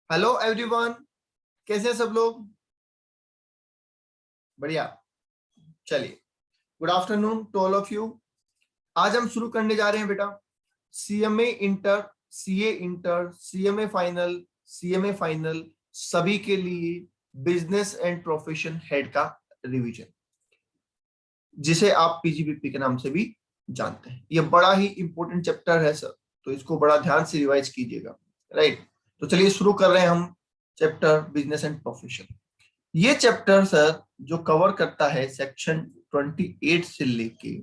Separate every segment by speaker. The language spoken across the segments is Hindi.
Speaker 1: हेलो एवरीवन, कैसे हैं सब लोग? बढ़िया। चलिए, good afternoon to all of you. आज हम शुरू करने जा रहे हैं बेटा CMA inter, CA inter, CMA final, CMA final सभी के लिए बिजनेस एंड प्रोफेशन हेड का रिवीजन, जिसे आप पीजीबीपी के नाम से भी जानते हैं। यह बड़ा ही इंपॉर्टेंट चैप्टर है सर, तो इसको बड़ा ध्यान से रिवाइज कीजिएगा। राइट, तो चलिए शुरू कर रहे हैं हम चैप्टर बिजनेस एंड प्रोफेशन। ये चैप्टर सर जो कवर करता है सेक्शन 28 से लेके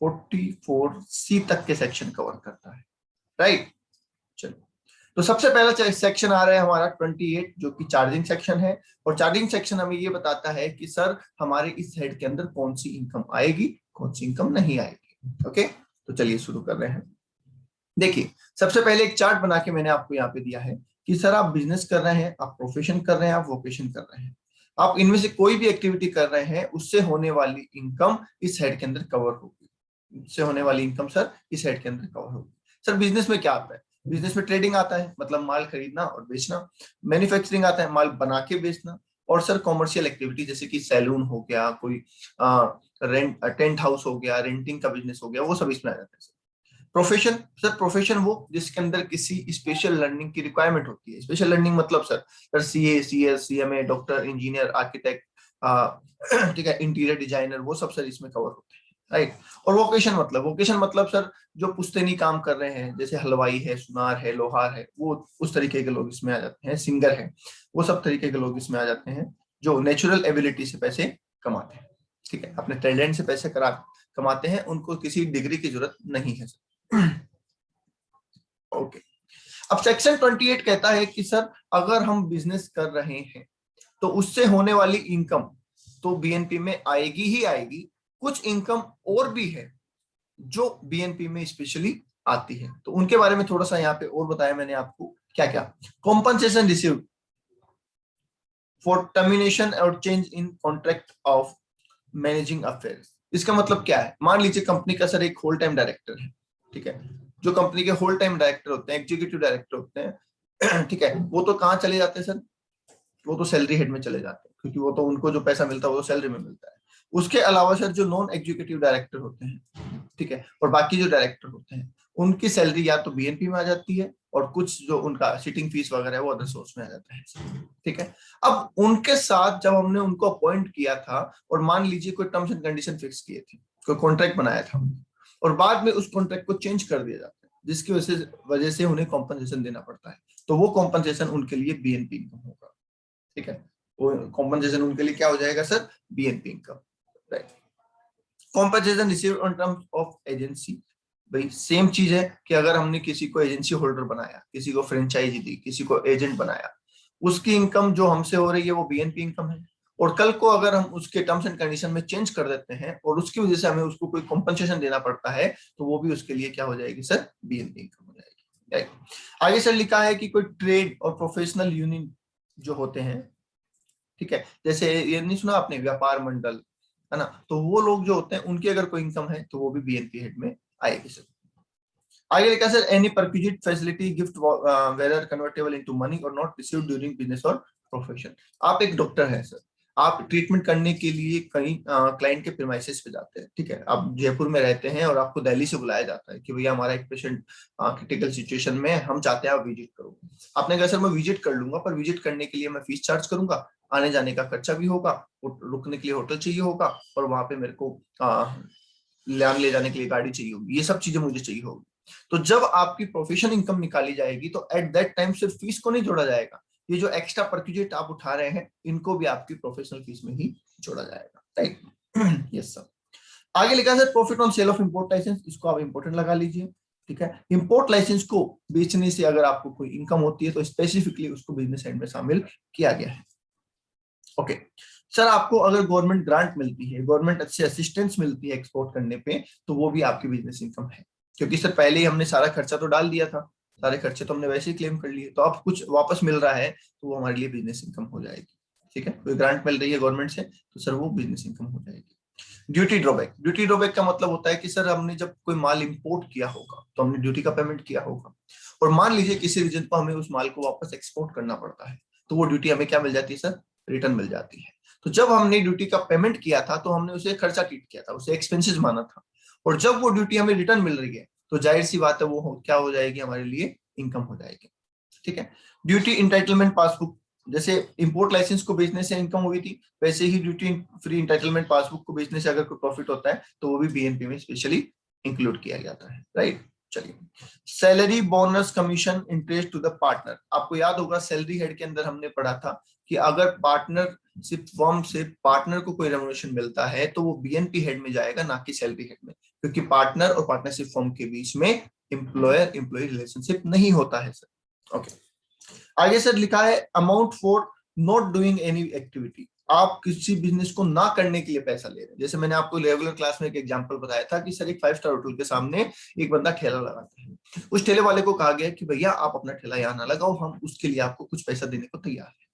Speaker 1: 44 सी तक के सेक्शन कवर करता है। राइट, चलो, तो सबसे पहला सेक्शन आ रहा है हमारा 28, जो कि चार्जिंग सेक्शन है। और चार्जिंग सेक्शन हमें ये बताता है कि सर हमारे इस हेड के अंदर कौन सी इनकम आएगी, कौन सी इनकम नहीं आएगी। ओके, तो चलिए शुरू कर रहे हैं। देखिए, सबसे पहले एक चार्ट बना के मैंने आपको यहाँ पे दिया है कि सर आप बिजनेस कर रहे हैं, आप प्रोफेशन कर रहे हैं, आप वोकेशन कर रहे हैं, आप इनमें से कोई भी एक्टिविटी कर रहे हैं, उससे होने वाली इनकम इस हेड के अंदर कवर होगी। उससे होने वाली इनकम सर इस हेड के अंदर कवर होगी। सर बिजनेस में क्या आता है? बिजनेस में ट्रेडिंग आता है, मतलब माल खरीदना और बेचना। मैन्युफैक्चरिंग आता है, माल बना के बेचना। और सर कॉमर्शियल एक्टिविटी जैसे कि सैलून हो गया, कोई टेंट हाउस हो गया, रेंटिंग का बिजनेस हो गया, वो सब इसमें आ जाता है। प्रोफेशन, सर प्रोफेशन वो जिसके अंदर किसी स्पेशल लर्निंग की रिक्वायरमेंट होती है। स्पेशल लर्निंग मतलब sir CA, CS, CMA, doctor, engineer, architect, ठीक है, इंटीरियर डिजाइनर, वो सब सर इसमें कवर होते हैं। राइट, और वोकेशन मतलब सर जो पुश्तैनी काम कर रहे हैं, जैसे हलवाई है, सुनार है, लोहार है, वो उस तरीके के लोग इसमें आ जाते हैं। सिंगर है, वो सब तरीके के लोग इसमें आ जाते हैं जो नेचुरल एबिलिटी से पैसे कमाते हैं। ठीक है, अपने टैलेंट से पैसे कमाते हैं, उनको किसी डिग्री की जरूरत नहीं है। ओके, अब सेक्शन 28 कहता है कि सर अगर हम बिजनेस कर रहे हैं तो उससे होने वाली इनकम तो बीएनपी में आएगी ही आएगी। कुछ इनकम और भी है जो बीएनपी में स्पेशली आती है, तो उनके बारे में थोड़ा सा यहाँ पे और बताया मैंने आपको। क्या क्या? कॉम्पनसेशन रिसीव्ड फॉर टर्मिनेशन और change in contract of managing affairs. इसका मतलब क्या है? मान लीजिए कंपनी का सर एक होल टाइम डायरेक्टर है, ठीक है। जो कंपनी के होल टाइम डायरेक्टर होते हैं, एग्जीक्यूटिव डायरेक्टर होते हैं, ठीक है, वो तो कहाँ चले जाते हैं सर? वो तो सैलरी हेड में चले जाते हैं, क्योंकि वो तो उनको जो पैसा मिलता है वो तो सैलरी में मिलता है। उसके अलावा सर जो नॉन एग्जीक्यूटिव डायरेक्टर होते हैं, ठीक है, और बाकी जो डायरेक्टर होते हैं, उनकी सैलरी या तो बीएनपी में आ जाती है, और कुछ जो उनका सिटिंग फीस वगैरह है वो अदर सोर्स में आ जाता है। ठीक है, अब उनके साथ जब हमने उनको अपॉइंट किया था, और मान लीजिए कोई टर्म्स एंड कंडीशन फिक्स किए थे, कोई कॉन्ट्रैक्ट बनाया था हमने, और बाद में उस कॉन्ट्रैक्ट को चेंज कर दिया जाता है, जिसकी वजह से उन्हें कॉम्पनसेशन देना पड़ता है, तो वो कॉम्पनसेशन उनके लिए बीएनपी इनकम होगा। ठीक है, वो कॉम्पनसेशन उनके लिए क्या हो जाएगा sir? BNP income. Right, compensation received on terms of agency. भाई सेम चीज है कि अगर हमने किसी को एजेंसी होल्डर बनाया, किसी को फ्रेंचाइजी दी, किसी को एजेंट बनाया, उसकी इनकम जो हमसे हो रही है वो बीएनपी इनकम है। और कल को अगर हम उसके टर्म्स एंड कंडीशन में चेंज कर देते हैं और उसकी वजह से हमें उसको कोई कॉम्पनसेशन देना पड़ता है, तो वो भी उसके लिए क्या हो जाएगी सर? बीएनपी इनकम हो जाएगी। राइट, आगे सर लिखा है कि कोई ट्रेड और प्रोफेशनल यूनियन जो होते हैं, ठीक है, जैसे ये नहीं सुना आपने, व्यापार मंडल, है ना, तो वो लोग जो होते हैं उनकी अगर कोई इनकम है तो वो भी बीएनपी हेड में आएगी सर। आगे लिखा sir any perquisite facility gift whether convertible into money और नॉट रिसीव्ड ड्यूरिंग बिजनेस और प्रोफेशन। आप एक डॉक्टर हैं सर, आप ट्रीटमेंट करने के लिए कहीं क्लाइंट के प्रीमाइसेस पे जाते हैं, ठीक है, आप जयपुर में रहते हैं और आपको दिल्ली से बुलाया जाता है कि भैया हमारा एक पेशेंट क्रिटिकल सिचुएशन में, हम चाहते हैं आप विजिट करो। आपने कहा सर मैं विजिट कर लूंगा, पर विजिट करने के लिए मैं फीस चार्ज करूंगा, आने जाने का खर्चा भी होगा, रुकने के लिए होटल चाहिए होगा, और वहां पे मेरे को ले जाने के लिए गाड़ी चाहिए होगी, ये सब चीजें मुझे चाहिए होगी। तो जब आपकी प्रोफेशनल इनकम निकाली जाएगी तो एट दैट टाइम सिर्फ फीस को नहीं जोड़ा जाएगा, ये जो एक्स्ट्रा परक्विजिट आप उठा रहे हैं इनको भी आपकी प्रोफेशनल फीस में ही जोड़ा जाएगा। Right, yes sir. आगे लिखा है profit on sale of import licence, इसको आप इंपोर्टेंट लगा लीजिए। ठीक है, इंपोर्ट लाइसेंस को बेचने से अगर आपको कोई इनकम होती है तो स्पेसिफिकली उसको बिजनेस एंड में शामिल किया गया है। ओके सर, आपको अगर गवर्नमेंट ग्रांट मिलती है, गवर्नमेंट अच्छे असिस्टेंस मिलती है एक्सपोर्ट करने पे, तो वो भी आपकी बिजनेस इनकम है, क्योंकि सर पहले ही हमने सारा खर्चा तो डाल दिया था, सारे खर्चे तो हमने वैसे ही क्लेम कर लिए, तो अब कुछ वापस मिल रहा है तो वो हमारे लिए बिजनेस इनकम हो जाएगी। ठीक है, कोई ग्रांट मिल रही है गवर्नमेंट से तो सर वो बिजनेस इनकम हो जाएगी। ड्यूटी ड्रॉबैक, ड्यूटी ड्रॉबैक का मतलब होता है कि सर हमने जब कोई माल इंपोर्ट किया होगा तो हमने ड्यूटी का पेमेंट किया होगा, और मान लीजिए किसी रीजन पर हमें उस माल को वापस एक्सपोर्ट करना पड़ता है, तो वो ड्यूटी हमें क्या मिल जाती है सर? रिटर्न मिल जाती है। तो जब हमने ड्यूटी का पेमेंट किया था तो हमने उसे खर्चा ट्रीट किया था, उसे एक्सपेंसेस माना था, और जब वो ड्यूटी हमें रिटर्न मिल रही है तो जाहिर सी बात है वो क्या हो जाएगी? हमारे लिए इनकम हो जाएगी। ठीक है। ड्यूटी इंटाइटलमेंट पासबुक, जैसे इंपोर्ट लाइसेंस को बेचने से इनकम हुई थी, वैसे ही ड्यूटी फ्री इंटाइटलमेंट पासबुक को बेचने से अगर कोई प्रॉफिट होता है तो वो भी बीएनपी में स्पेशली इंक्लूड किया जाता है। राइट। चलिए, salary, bonus, commission, interest to the partner. आपको याद होगा सैलरी हेड के अंदर हमने पढ़ा था कि अगर पार्टनरशिप फर्म से पार्टनर को कोई रेम्युनरेशन मिलता है तो वो बीएनपी हेड में जाएगा, ना कि सैलरी हेड में, क्योंकि पार्टनर और पार्टनरशिप फर्म के बीच में एम्प्लॉयर एम्प्लॉय रिलेशनशिप नहीं होता है सर। ओके। आगे सर लिखा है amount for not doing any activity. आप किसी बिजनेस को ना करने के लिए पैसा ले रहे हैं। जैसे मैंने आपको रेगुलर क्लास में एक एग्जांपल बताया था कि सर एक 5 स्टार होटल के सामने एक बंदा ठेला लगाता है। उस ठेले वाले को कहा गया कि भैया आप अपना ठेला यहाँ ना लगाओ, हम उसके लिए आपको कुछ पैसा देने को तैयार है।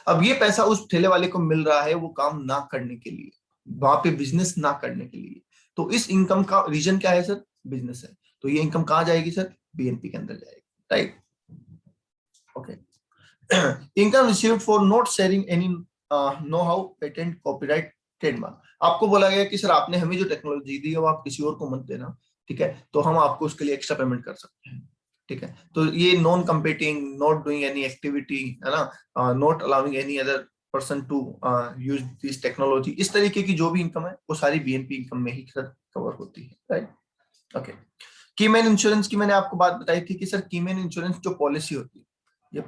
Speaker 1: अब ये पैसा उस ठेले वाले को मिल रहा है वो काम ना करने के लिए, वहां पे बिजनेस ना करने के लिए। तो इस इनकम का रीजन क्या है सर? बिजनेस है। तो ये इनकम कहाँ जाएगी सर? बीएनपी के अंदर जाएगी। Right. Okay. Income received for not sharing any know how, patent, copyright, trademark. आपको बोला गया कि सर आपने हमें जो टेक्नोलॉजी दी है वो आप किसी और को मत देना, ठीक है, तो हम आपको उसके लिए एक्स्ट्रा पेमेंट कर सकते हैं। ठीक है। तो ये non competing, not doing any activity, है ना, not allowing any other person to use this technology, इस तरीके की जो भी इनकम है वो सारी बीएनपी इनकम में ही कवर होती है। राइट। ओके। कीमैन इंश्योरेंस की मैंने आपको बात बताई थी कि सर कीमैन इंश्योरेंस जो पॉलिसी होती है, ये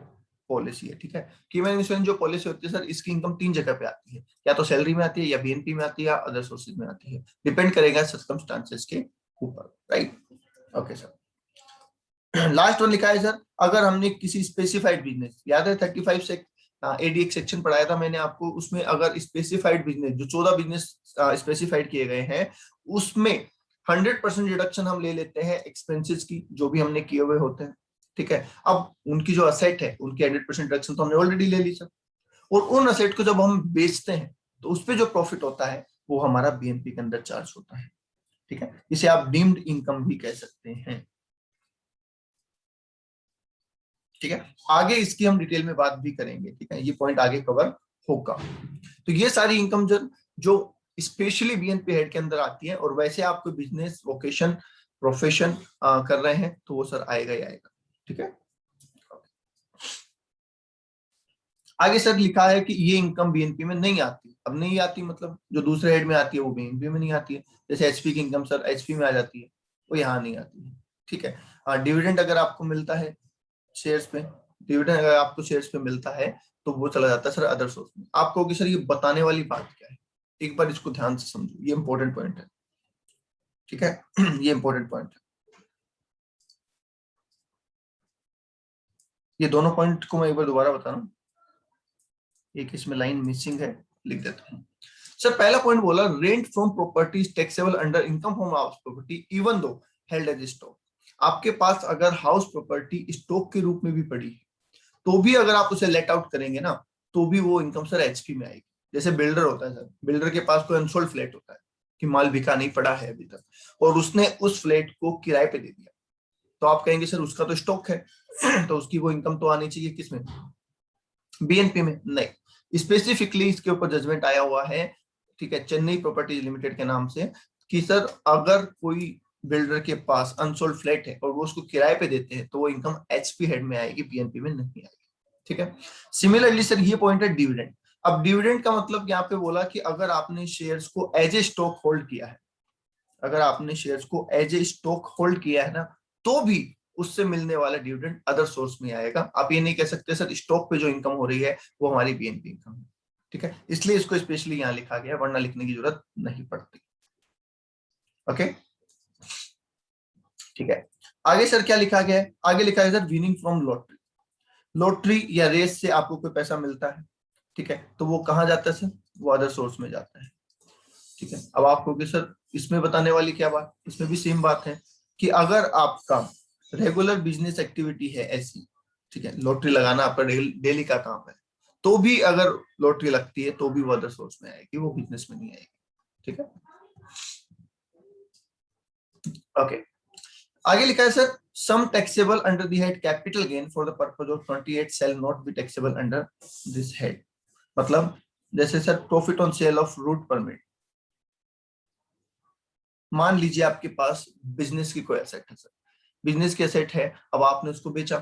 Speaker 1: पॉलिसी है, ठीक है। कीमैन इंश्योरेंस जो पॉलिसी होती है सर, इसकी इनकम 3 जगह पे आती है, या तो सैलरी में आती है, या बीएनपी में आती है, या अदर सोर्सेज में आती है, डिपेंड करेगा सर्कमस्टांसेस के ऊपर। Right. Okay sir. Last one लिखा है सर, अगर हमने किसी स्पेसिफाइड बिजनेस, याद है 35 से एडीएक्स सेक्शन पढ़ाया था मैंने आपको, उसमें अगर स्पेसिफाइड बिजनेस, जो 14 बिजनेस स्पेसिफाइड किए गए हैं, उसमें 100% रिडक्शन हम ले लेते हैं एक्सपेंसेस की, जो भी हमने किए हुए होते हैं। ठीक है। अब उनकी जो असेट है उनकी 100% रिडक्शन तो हमने ऑलरेडी ले ली सर, और उन असेट को जब हम बेचते हैं तो उस पर जो प्रॉफिट होता है वो हमारा बीएनपी के अंदर चार्ज होता है। ठीक है। इसे आप डीम्ड इनकम भी कह सकते हैं। ठीक है। आगे इसकी हम डिटेल में बात भी करेंगे। ठीक है। ये पॉइंट आगे कवर होगा। तो ये सारी इनकम जो स्पेशली बीएनपी हेड के अंदर आती है, और वैसे आपको बिजनेस, वोकेशन, प्रोफेशन कर रहे हैं तो वो सर आएगा ही आएगा। ठीक है। आगे सर लिखा है कि ये इनकम बीएनपी में नहीं आती। अब नहीं आती मतलब जो दूसरे हेड में आती है वो बीएनपी में नहीं आती है। जैसे एचपी की इनकम सर एचपी में आ जाती है, वो यहाँ नहीं आती है। ठीक है। डिविडेंड अगर आपको मिलता है शेयर्स पे, डिविडेंड अगर आपको शेयर्स पे मिलता है तो वो चला जाता है सर अदर सोर्स में। आपको कि सर ये बताने वाली बात क्या है, एक बार इसको ध्यान से समझो, ये इंपॉर्टेंट पॉइंट है। ठीक है। ये इंपॉर्टेंट पॉइंट है। ये दोनों पॉइंट को मैं एक बार दोबारा बता रहा हूँ, एक इसमें लाइन मिसिंग है, लिख देता हूँ। सर पहला पॉइंट बोला, rent from properties taxable under income from house property even though held as stock. आपके पास अगर हाउस प्रॉपर्टी स्टॉक के रूप में भी पड़ी है तो भी अगर आप उसे लेट आउट करेंगे ना तो भी वो इनकम सर एचपी में आएगी। जैसे बिल्डर होता है सर, बिल्डर के पास कोई अनसोल्ड फ्लैट होता है कि माल बिका नहीं पड़ा है अभी तक, और उसने उस फ्लैट को किराए पे दे दिया, तो आप कहेंगे सर उसका तो स्टॉक है तो उसकी वो इनकम तो आनी चाहिए किसमें? बीएनपी में। नहीं, स्पेसिफिकली इसके ऊपर जजमेंट आया हुआ है, ठीक है, चेन्नई प्रॉपर्टीज लिमिटेड के नाम से, कि सर अगर कोई बिल्डर के पास अनसोल्ड फ्लैट है और वो उसको किराए पे देते हैं तो वो इनकम एचपी हेड में आएगी, बीएनपी में नहीं आएगी। ठीक है। सिमिलरली सर ये पॉइंट है डिविडेंड। अब डिविडेंड का मतलब यहाँ पे बोला कि अगर आपने शेयर्स को एज ए स्टॉक होल्ड किया है, अगर आपने शेयर्स को एज ए स्टॉक होल्ड किया है ना, तो भी उससे मिलने वाला डिविडेंड अदर सोर्स में आएगा। आप ये नहीं कह सकते सर स्टॉक पे जो इनकम हो रही है वो हमारी बीएनपी इनकम है। ठीक है। इसलिए इसको स्पेशली यहाँ लिखा गया, वरना लिखने की जरूरत नहीं पड़ती। ओके। ठीक है। आगे सर क्या लिखा गया है? आगे लिखा है sir winning from lottery. Lottery या रेस से आपको कोई पैसा मिलता है, ठीक है, तो वो कहाँ जाता है सर? वो अदर सोर्स में जाता है। ठीक है। अब आप कहोगे सर इसमें बताने वाली क्या बात? इसमें भी सेम बात है कि अगर आपका रेगुलर बिजनेस एक्टिविटी है ऐसी, ठीक है, लॉटरी लगाना आपका डेली का काम है, तो भी अगर लॉटरी लगती है तो भी वो अदर सोर्स में आएगी, वो बिजनेस में नहीं आएगी। ठीक है। ओके। आगे लिखा है sir Sum taxable under the head capital gain for the purpose of 28 shall not be taxable under this head. मतलब जैसे sir profit on sale of route permit, मान लीजिए आपके पास बिजनेस की कोई एसेट है सर, बिजनेस की एसेट है, अब आपने उसको बेचा,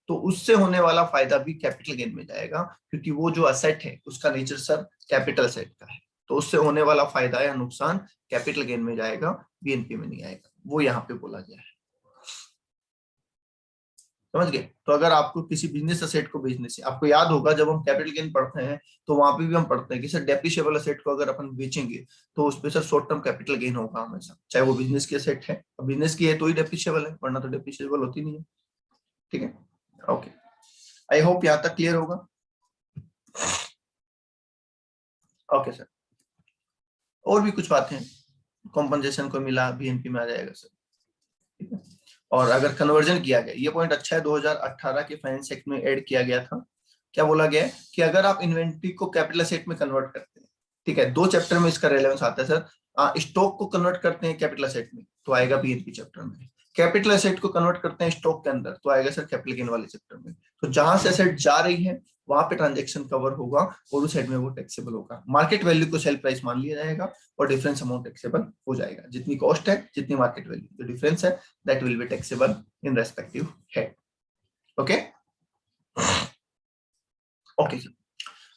Speaker 1: तो उससे होने वाला फायदा भी कैपिटल गेन में जाएगा, क्योंकि वो जो एसेट है उसका नेचर सर कैपिटल एसेट का है, तो उससे होने वाला फायदा या नुकसान कैपिटल गेन में जाएगा, बीएनपी में नहीं आएगा, वो यहाँ पे बोला गया है। समझ गए? तो अगर आपको किसी बिजनेस एसेट को बेचने से, आपको याद होगा जब हम कैपिटल गेन पढ़ते हैं तो वहां पे भी हम पढ़ते हैं कि सर डेप्रिशिएबल एसेट को अगर अपन बेचेंगे तो उस पर sir short term capital gain होगा हमेशा, चाहे वो बिजनेस की एसेट है, बिजनेस की है तो ही डेप्रिशिएबल है, वरना तो डेप्रिशिएबल होती नहीं है। ठीक है, ओके, आई होप यहाँ तक क्लियर होगा। ओके सर, और भी कुछ बातें, कॉम्पनसेशन को मिला बीएनपी में आ जाएगा सर। ठीक है, और अगर कन्वर्जन किया गया, ये पॉइंट अच्छा है, 2018 के फाइनेंस एक्ट में ऐड किया गया था। क्या बोला गया है कि अगर आप इन्वेंट्री को कैपिटल एसेट में कन्वर्ट करते हैं, ठीक है, 2 चैप्टर में इसका रेलेवेंस आता है सर। स्टॉक को कन्वर्ट करते हैं कैपिटल एसेट में तो आएगा बीएनपी चैप्टर में, कैपिटल एसेट को कन्वर्ट करते हैं स्टॉक के अंदर तो आएगा सर कैपिटल गेन वाले चैप्टर में। तो जहां से एसेट जा रही है वहां पे ट्रांजेक्शन कवर होगा और उस साइड में वो टैक्सेबल होगा। मार्केट वैल्यू को सेल प्राइस मान लिया जाएगा और डिफरेंस अमाउंट टैक्सेबल हो जाएगा, जितनी कॉस्ट है जितनी मार्केट वैल्यू, जो डिफरेंस है that will be taxable in respective head. Okay okay sir,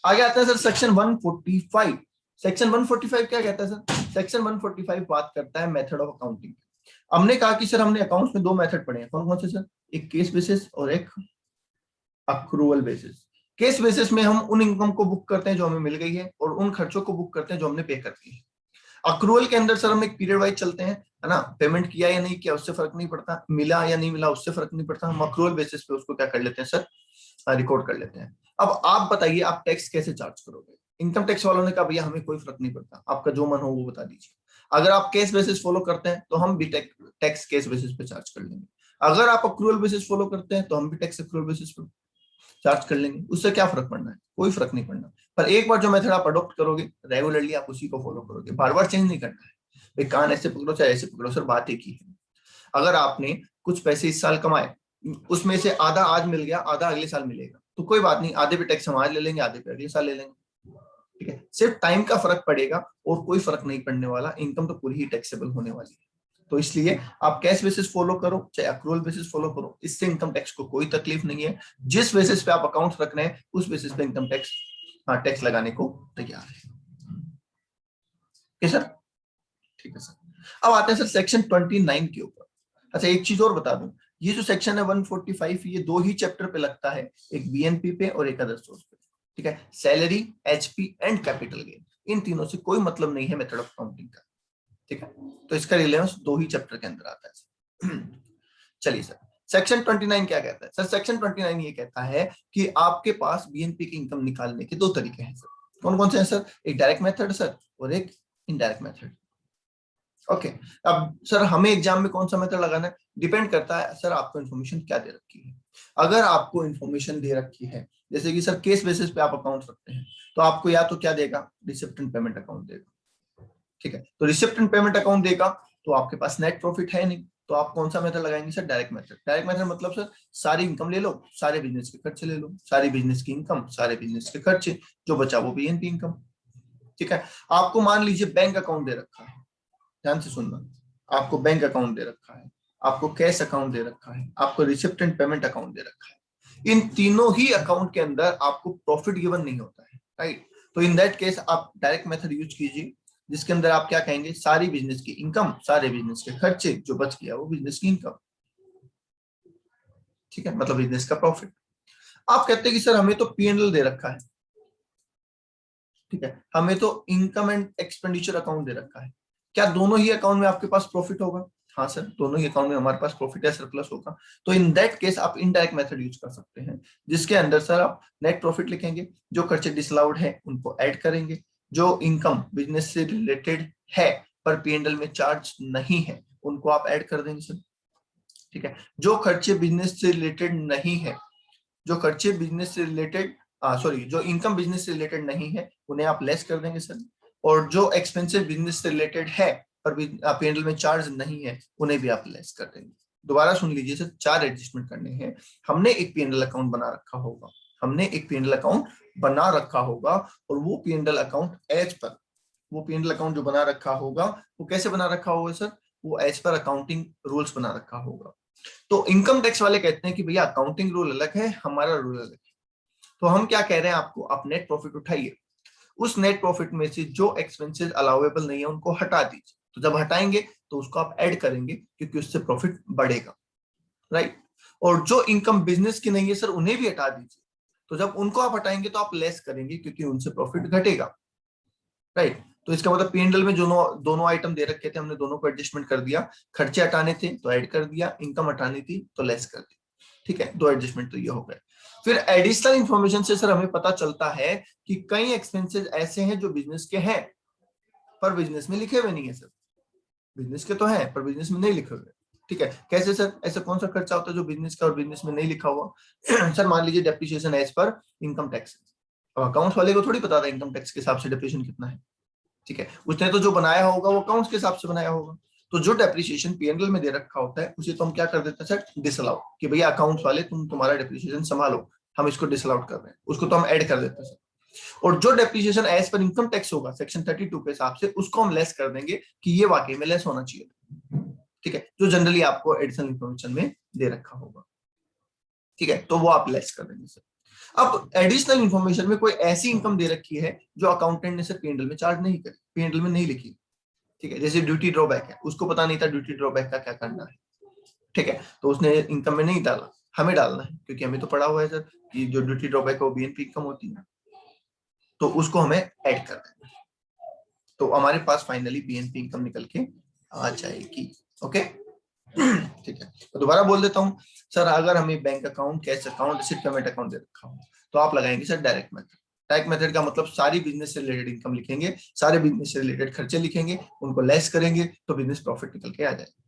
Speaker 1: आगे आता है सर सेक्शन 145। सेक्शन 145 क्या कहता है सर? सेक्शन 145 बात करता है मेथड ऑफ अकाउंटिंग। हमने कहा कि सर हमने अकाउंट्स में 2 मेथड पढ़े हैं, कौन कौन से सर? एक केस बेसिस और एक अक्रूवल बेसिस। केस बेसिस में हम उन इनकम को बुक करते हैं जो हमें मिल गई है और उन खर्चों को बुक करते हैं जो हमने पे कर दिए। अक्रूवल के अंदर सर हम एक पीरियड वाइज चलते हैं, है ना, पेमेंट किया या नहीं किया उससे फर्क नहीं पड़ता, मिला या नहीं मिला उससे फर्क नहीं पड़ता, हम अक्रूवल बेसिस पे उसको क्या कर लेते हैं सर, रिकॉर्ड कर लेते हैं। अब आप बताइए आप टैक्स कैसे चार्ज करोगे? इनकम टैक्स वालों ने कहा भैया हमें कोई फर्क नहीं पड़ता, आपका जो मन हो वो बता दीजिए। अगर आप केस बेसिस फॉलो करते हैं तो हम भी टैक्स केस बेसिस पे चार्ज कर लेंगे, अगर आप अक्रूवल बेसिस फॉलो करते हैं तो हम भी टैक्स अक्रूवल बेसिस पे चार्ज कर लेंगे। उससे क्या फर्क पड़ना है? कोई फर्क नहीं पड़ना। पर एक बार जो मेथड आप अडॉप्ट करोगे रेगुलरली आप उसी को फॉलो करोगे, बार बार चेंज नहीं करना है। भाई कान ऐसे पकड़ो चाहे ऐसे पकड़ो, सर बात एक ही है। अगर आपने कुछ पैसे इस साल कमाए, उसमें से आधा आज मिल गया आधा अगले साल मिलेगा, तो कोई बात नहीं, आधे पे टैक्स हम आज ले लेंगे आधे पे अगले साल ले लेंगे। ठीक है, सिर्फ टाइम का फर्क पड़ेगा और कोई फर्क नहीं पड़ने वाला, इनकम तो पूरी ही टैक्सेबल होने वाली है। तो इसलिए आप कैश बेसिस फॉलो करो चाहे अक्रूवल बेसिस फॉलो करो, इससे इनकम टैक्स को कोई तकलीफ नहीं है। जिस बेसिस पे आप अकाउंट रख रहे हैं उस बेसिस पे इनकम टैक्स टैक्स लगाने को तैयार है। सर ठीक है सर, अब आते हैं सर सेक्शन 29 के ऊपर। अच्छा एक चीज और बता दूं, ये जो सेक्शन है 145 ये 2 ही चैप्टर पे लगता है, एक बीएनपी पे और एक अदर सोर्स पे। ठीक है, salary, HP and capital gain, इन तीनों से कोई मतलब नहीं है मेथड ऑफ अकाउंटिंग का। ठीक है, तो इसका रिलेवेंस 2 ही चैप्टर के अंदर आता है। चलिए सर, सेक्शन 29 क्या कहता है? सर सेक्शन 29 ये कहता है कि आपके पास बीएनपी की इनकम निकालने के 2 तरीके हैं सर। कौन कौन से हैं सर? एक डायरेक्ट मेथड सर और एक इनडायरेक्ट मेथड। ओके, अब सर हमें एग्जाम में कौन सा मेथड लगाना है डिपेंड करता है सर आपको इन्फॉर्मेशन क्या दे रखी है। अगर आपको इन्फॉर्मेशन दे रखी है जैसे कि सर केस बेसिस पे आप अकाउंट रखते हैं तो आपको या तो क्या देगा, रिसिप्ट एंड पेमेंट अकाउंट देगा। ठीक है, तो रिसिप्ट एंड पेमेंट अकाउंट देगा तो आपके पास नेट प्रॉफिट है नहीं, तो आप कौन सा मेथड लगाएंगे sir? Direct method. Direct method मतलब सर सारी इनकम ले लो, सारे बिजनेस के खर्चे ले लो, सारी बिजनेस की इनकम सारे बिजनेस के खर्चे, जो बचा वो बीएनपी इनकम। ठीक है, आपको मान लीजिए बैंक अकाउंट दे रखा है, ध्यान से सुनना, आपको बैंक अकाउंट दे रखा है, आपको कैश अकाउंट दे रखा है, आपको रिसिप्ट एंड पेमेंट अकाउंट दे रखा है। इन तीनों ही अकाउंट के अंदर आपको प्रॉफिट गिवन नहीं होता है, राइट? तो इन दैट केस आप डायरेक्ट मेथड यूज कीजिए, जिसके अंदर आप क्या कहेंगे, सारी बिजनेस की इनकम सारे बिजनेस के खर्चे, जो बच गया वो बिजनेस की इनकम। ठीक है, मतलब बिजनेस का प्रॉफिट। आप कहते हैं कि सर हमें तो पीएनएल दे रखा है, ठीक है, हमें तो इनकम एंड एक्सपेंडिचर अकाउंट दे रखा है, क्या दोनों ही अकाउंट में आपके पास प्रॉफिट होगा? हाँ सर, दोनों ही अकाउंट में हमारे पास प्रॉफिट या सरप्लस होगा। तो इन दैट केस आप इनडायरेक्ट मेथड यूज कर सकते हैं, जिसके अंदर सर आप नेट प्रॉफिट लिखेंगे, जो खर्चे डिसअलाउड है उनको ऐड करेंगे, जो इनकम बिजनेस से रिलेटेड है पर पीएनएल में चार्ज नहीं है उनको आप ऐड कर देंगे सर। ठीक है, जो खर्चे बिजनेस से रिलेटेड नहीं है, जो खर्चे बिजनेस से रिलेटेड सॉरी जो इनकम बिजनेस से रिलेटेड नहीं है उन्हें आप लेस कर देंगे सर, और जो एक्सपेंसिव बिजनेस से रिलेटेड है पर पीएनएल में चार्ज नहीं है उन्हें भी आप लेस कर देंगे। दोबारा सुन लीजिए सर, 4 एडजस्टमेंट करने हैं। हमने एक P&L अकाउंट बना रखा होगा, हमने एक P&L अकाउंट बना रखा होगा, और वो P&L अकाउंट एज पर, वो P&L अकाउंट जो बना रखा होगा वो कैसे बना रखा होगा सर, वो एज पर अकाउंटिंग रूल्स बना रखा होगा। तो इनकम टैक्स वाले कहते हैं कि भैया अकाउंटिंग रूल अलग है, हमारा रूल अलग है। तो हम क्या कह रहे हैं आपको, आप नेट प्रॉफिट उठाइए, उस नेट प्रॉफिट में से जो एक्सपेंसेस अलाउेबल नहीं है उनको हटा दीजिए। तो जब हटाएंगे तो उसको आप ऐड करेंगे, क्योंकि उससे प्रॉफिट बढ़ेगा, राइट। और जो इनकम बिजनेस की नहीं है सर, उन्हें भी हटा दीजिए। तो जब उनको आप हटाएंगे तो आप लेस करेंगे, क्योंकि उनसे प्रॉफिट घटेगा, राइट। तो इसका मतलब P&L में दोनों दोनों आइटम दे रखे थे, हमने दोनों को एडजस्टमेंट कर दिया। खर्चे हटाने थे तो ऐड कर दिया, इनकम हटानी थी तो लेस कर दी। ठीक है, 2 एडजस्टमेंट तो ये हो गए। फिर एडिशनल इंफॉर्मेशन से सर हमें पता चलता है कि कई एक्सपेंसेस ऐसे हैं जो बिजनेस के हैं पर बिजनेस में लिखे हुए नहीं है सर, बिजनेस के तो हैं पर बिजनेस में नहीं लिखे हुए। ठीक है, कैसे सर, ऐसा कौन सा खर्चा होता है जो बिजनेस का और बिजनेस में नहीं लिखा हुआ? सर मान लीजिए depreciation as per income tax, accounts वाले को थोड़ी पता था इनकम टैक्स के हिसाब से डेप्रिसिएशन कितना है। ठीक है, उसने तो जो बनाया होगा वो अकाउंट्स के हिसाब से बनाया होगा। तो जो डेप्रिसिएशन P&L में दे रखा होता है उसे तो हम क्या कर देते हैं सर, डिसअलाउ, कि भैया अकाउंट्स वाले तुम तुम्हारा डेप्रिसिएशन संभालो, हम इसको डिसअलाउड कर रहे हैं, उसको तो हम ऐड कर देते हैं सर। और जो depreciation as per income tax होगा सेक्शन 32 के हिसाब से, उसको हम लेस कर देंगे कि ये वाकई में लेस होना चाहिए। ठीक है, जो जनरली आपको एडिशनल इंफॉर्मेशन में दे रखा होगा। ठीक है, तो वो आप लेस कर देंगे सर। अब एडिशनल इंफॉर्मेशन में कोई ऐसी इनकम दे रखी है जो अकाउंटेंट ने सर P&L में चार्ज नहीं करी, P&L में नहीं लिखी। ठीक है, जैसे ड्यूटी ड्रॉबैक है, उसको पता नहीं था ड्यूटी ड्रॉबैक का क्या करना है। ठीक है, तो उसने इनकम में नहीं डाला, हमें डालना है, क्योंकि हमें तो पड़ा हुआ है सर कि जो ड्यूटी ड्रॉबैक है वो BNP इनकम होती है, तो उसको हमें ऐड कर देना है। तो हमारे पास फाइनली BNP इनकम निकल के आ जाएगी। ओके, ठीक है, तो दोबारा बोल देता हूँ सर, अगर हमें bank account, cash account, receipt payment account दे रखा हो तो आप लगाएंगे sir direct method. Direct method का मतलब सारी बिजनेस से रिलेटेड इनकम लिखेंगे, सारे बिजनेस से रिलेटेड खर्चे लिखेंगे, उनको लेस करेंगे तो बिजनेस प्रॉफिट निकल के आ जाएगा।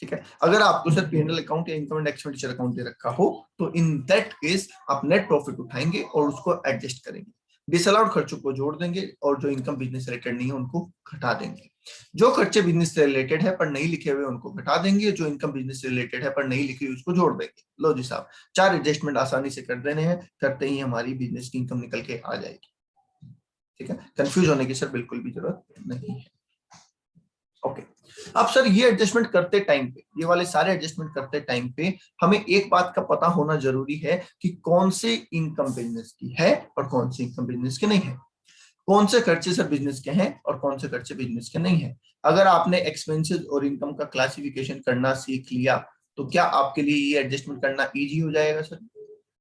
Speaker 1: ठीक है, अगर आपको सर P&L अकाउंट या इनकम एंड एक्सपेंडिचर अकाउंट दे रखा हो तो इन दैट केस आप नेट प्रॉफिट उठाएंगे और उसको एडजस्ट करेंगे, डिसअलाउड खर्चों को जोड़ देंगे और जो इनकम बिजनेस से रिलेटेड नहीं है उनको घटा देंगे। जो खर्चे बिजनेस से रिलेटेड है पर नहीं लिखे हुए उनको घटा देंगे, जो इनकम बिजनेस से रिलेटेड है पर नहीं लिखी हुई उसको जोड़ देंगे। लो जी साहब, 4 एडजस्टमेंट आसानी से कर देने हैं, करते ही हमारी बिजनेस की इनकम निकल के आ जाएगी। ठीक है, कंफ्यूज होने की सर बिल्कुल भी जरूरत नहीं है। ओके, अब सर ये एडजस्टमेंट करते टाइम पे, ये वाले सारे एडजस्टमेंट करते टाइम पे हमें एक बात का पता होना जरूरी है कि कौन से इनकम बिजनेस की है और कौन सी इनकम बिजनेस की नहीं है, कौन से खर्चे सर बिजनेस के हैं और कौन से खर्चे बिजनेस के नहीं है। अगर आपने एक्सपेंसेस और इनकम का क्लासिफिकेशन करना सीख लिया तो क्या आपके लिए ये एडजस्टमेंट करना इजी हो जाएगा सर?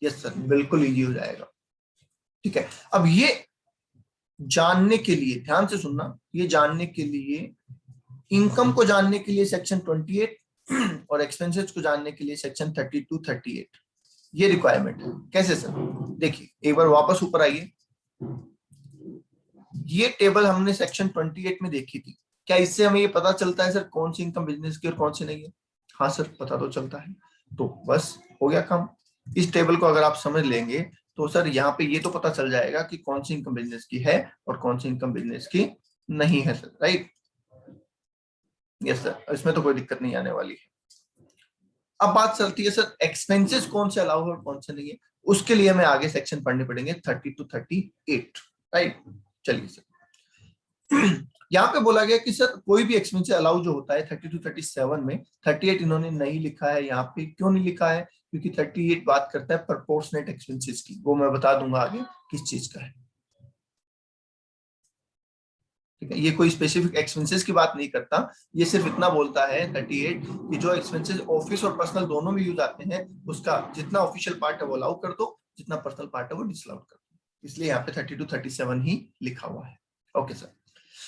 Speaker 1: यस सर, बिल्कुल इजी हो जाएगा। ठीक है, अब ये जानने के लिए, ध्यान से सुनना, ये जानने के लिए, इनकम को जानने के लिए सेक्शन 28 और एक्सपेंसेस को जानने के लिए सेक्शन 32, 38 ये रिक्वायरमेंट है। कैसे सर? देखिए एक बार वापस ऊपर आइए, ये टेबल हमने सेक्शन 28 में देखी थी। क्या इससे हमें ये पता चलता है सर कौन सी इनकम बिजनेस की और कौन सी नहीं है? हाँ सर, पता तो चलता है। तो बस हो गया काम। इस टेबल को अगर आप समझ लेंगे तो सर यहाँ पे ये तो पता चल जाएगा कि कौन सी इनकम बिजनेस की है और कौन सी इनकम बिजनेस की नहीं है सर, राइट? यस सर, इसमें तो कोई दिक्कत नहीं आने वाली है। अब बात चलती है सर एक्सपेंसेस कौन से अलाउ है और कौन से नहीं है। उसके लिए हमें आगे सेक्शन पढ़ने पड़ेंगे 30 to 38, राइट? चलिए सर, यहाँ पे बोला गया कि सर कोई भी एक्सपेंस अलाउ जो होता है 30 to 37 में, 38 इन्होंने नहीं लिखा है यहाँ पे। क्यों नहीं लिखा है? क्योंकि 38 बात करता है प्रोपोर्शनेट एक्सपेंसेस की, वो मैं बता दूंगा आगे किस चीज का है। ठीक है, ये कोई स्पेसिफिक एक्सपेंसेस की बात नहीं करता, ये सिर्फ इतना बोलता है 38 कि जो एक्सपेंसेस ऑफिस और पर्सनल दोनों में यूज आते हैं उसका जितना ऑफिशियल पार्ट है वो अलाउ कर दो, जितना पर्सनल पार्ट है वो डिसअलाउ कर दो। इसलिए यहाँ पे 30 to 37 ही लिखा हुआ है। ओके सर,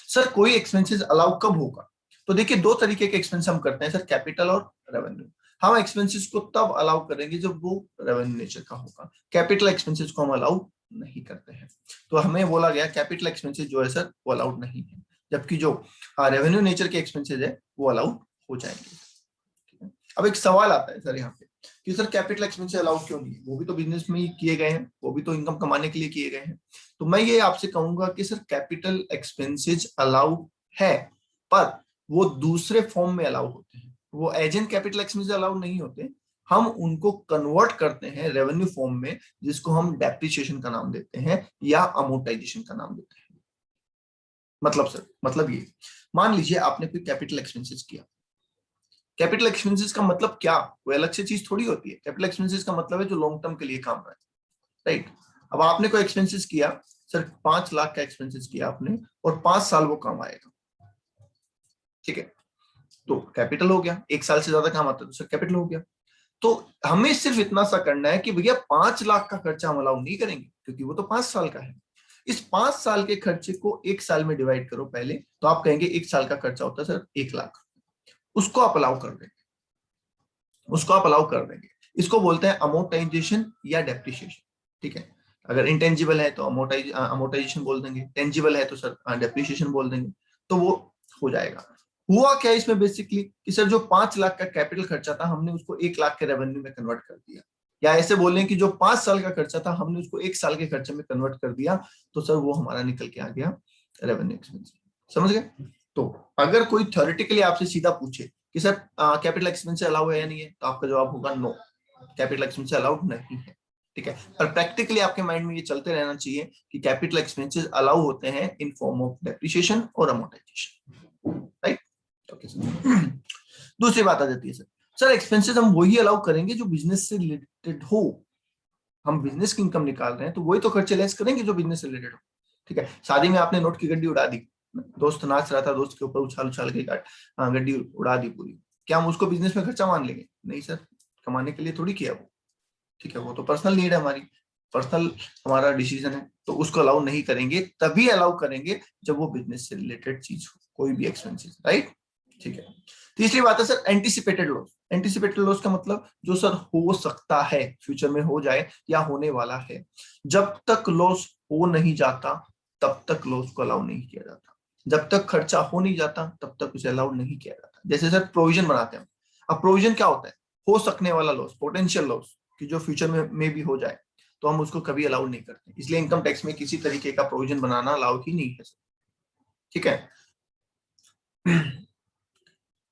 Speaker 1: सर कोई एक्सपेंसेस अलाउ कब होगा? तो देखिए दो तरीके के एक्सपेंस हम करते हैं सर, कैपिटल और रेवेन्यू। हम एक्सपेंसेस को तब अलाउ करेंगे जब वो रेवेन्यू नेचर का होगा, कैपिटल एक्सपेंसेस को हम अलाउ नहीं करते हैं। तो हमें बोला गया कैपिटल एक्सपेंसेस जो है सर वो अलाउड नहीं है, जबकि जो रेवेन्यू नेचर के एक्सपेंसेस है वो अलाउड हो जाएंगे। अब एक सवाल आता है सर यहाँ पे कि सर कैपिटल एक्सपेंसेस अलाउड क्यों नहीं है? वो भी तो बिजनेस में ही किए गए हैं, वो भी तो इनकम कमाने के लिए किए गए हैं। तो मैं ये आपसे कहूंगा कि सर कैपिटल एक्सपेंसेस अलाउ है पर वो दूसरे फॉर्म में अलाउ होते हैं। वो एजेंट कैपिटल एक्सपेंसेस अलाउड नहीं होते, हम उनको कन्वर्ट करते हैं रेवेन्यू फॉर्म में, जिसको हम डेप्रिसिएशन का नाम देते हैं या अमोर्टाइजेशन का नाम देते हैं। मतलब सर, मतलब ये, मान लीजिए आपने कोई कैपिटल एक्सपेंसेस किया। कैपिटल एक्सपेंसेस का मतलब क्या, वो अलग से चीज थोड़ी होती है। कैपिटल एक्सपेंसेस का मतलब है जो लॉन्ग टर्म के लिए काम रहा है, राइट। अब आपने कोई एक्सपेंसेस किया सर, 5 लाख का एक्सपेंसेस किया आपने, और 5 साल वो काम आएगा, ठीक है, तो कैपिटल हो गया। 1 साल से ज्यादा काम आता है तो सर कैपिटल हो गया। तो हमें सिर्फ इतना सा करना है कि भैया 5 लाख का खर्चा हम अलाउ नहीं करेंगे, क्योंकि वो तो 5 साल का है। इस 5 साल के खर्चे को 1 साल में डिवाइड करो पहले, तो आप कहेंगे 1 साल का खर्चा होता है सर 1 लाख, उसको आप अलाउ कर देंगे, उसको आप अलाउ कर देंगे। इसको बोलते हैं अमोर्टाइजेशन या डेप्रिसिएशन, ठीक है। अगर इंटेंजिबल है तो अमोर्टाइजेशन बोल देंगे, टेंजिबल है तो सर डेप्रिसिएशन बोल देंगे, तो वो हो जाएगा। हुआ क्या इसमें बेसिकली कि सर जो 5 लाख का कैपिटल खर्चा था, हमने उसको 1 लाख के रेवेन्यू में कन्वर्ट कर दिया, या ऐसे बोलें कि जो 5 साल का खर्चा था, हमने उसको 1 साल के खर्चे में कन्वर्ट कर दिया, तो सर वो हमारा निकल के आ गया रेवेन्यू एक्सपेंस। समझ गए? तो अगर कोई थ्योरेटिकली आपसे सीधा पूछे कि सर कैपिटल एक्सपेंस अलाउ है या नहीं है, तो आपका जवाब होगा नो, कैपिटल एक्सपेंस अलाउड नहीं है, ठीक है। पर प्रैक्टिकली आपके माइंड में ये चलते रहना चाहिए कि कैपिटल एक्सपेंसेस अलाउ होते हैं इन फॉर्म ऑफ डेप्रिसिएशन और अमोर्टाइजेशन, राइट। Okay sir. दूसरी बात आ जाती है सर एक्सपेंसेस हम वही अलाउ करेंगे जो बिजनेस से रिलेटेड हो। हम बिजनेस की इनकम निकाल रहे हैं तो वही तो खर्चे लेस करेंगे जो बिजनेस से रिलेटेड हो, ठीक है। शादी में आपने नोट की गड्डी उड़ा दी, दोस्त नाच रहा था, दोस्त के ऊपर उछाल उछाल के गड्डी उड़ा दी पूरी, क्या हम उसको बिजनेस में खर्चा मान लेंगे? नहीं सर, कमाने के लिए थोड़ी किया वो, ठीक है, वो तो पर्सनल नीड है हमारी, पर्सनल हमारा डिसीजन है, तो उसको अलाउ नहीं करेंगे। तभी अलाउ करेंगे जब वो बिजनेस से रिलेटेड चीज हो, कोई भी एक्सपेंसेस, राइट, ठीक है। तीसरी बात है sir anticipated loss. Anticipated loss का मतलब जो सर हो सकता है फ्यूचर में हो जाए या होने वाला है, जब तक लॉस हो नहीं जाता तब तक लॉस को अलाउ नहीं किया जाता, जब तक खर्चा हो नहीं जाता तब तक उसे अलाउ नहीं किया जाता। जैसे सर प्रोविजन बनाते हैं, अब प्रोविजन क्या होता है? हो सकने वाला लॉस, पोटेंशियल लॉस, कि जो फ्यूचर में भी हो जाए, तो हम उसको कभी अलाउ नहीं करते। इसलिए इनकम टैक्स में किसी तरीके का प्रोविजन बनाना अलाउ ही नहीं है, ठीक है।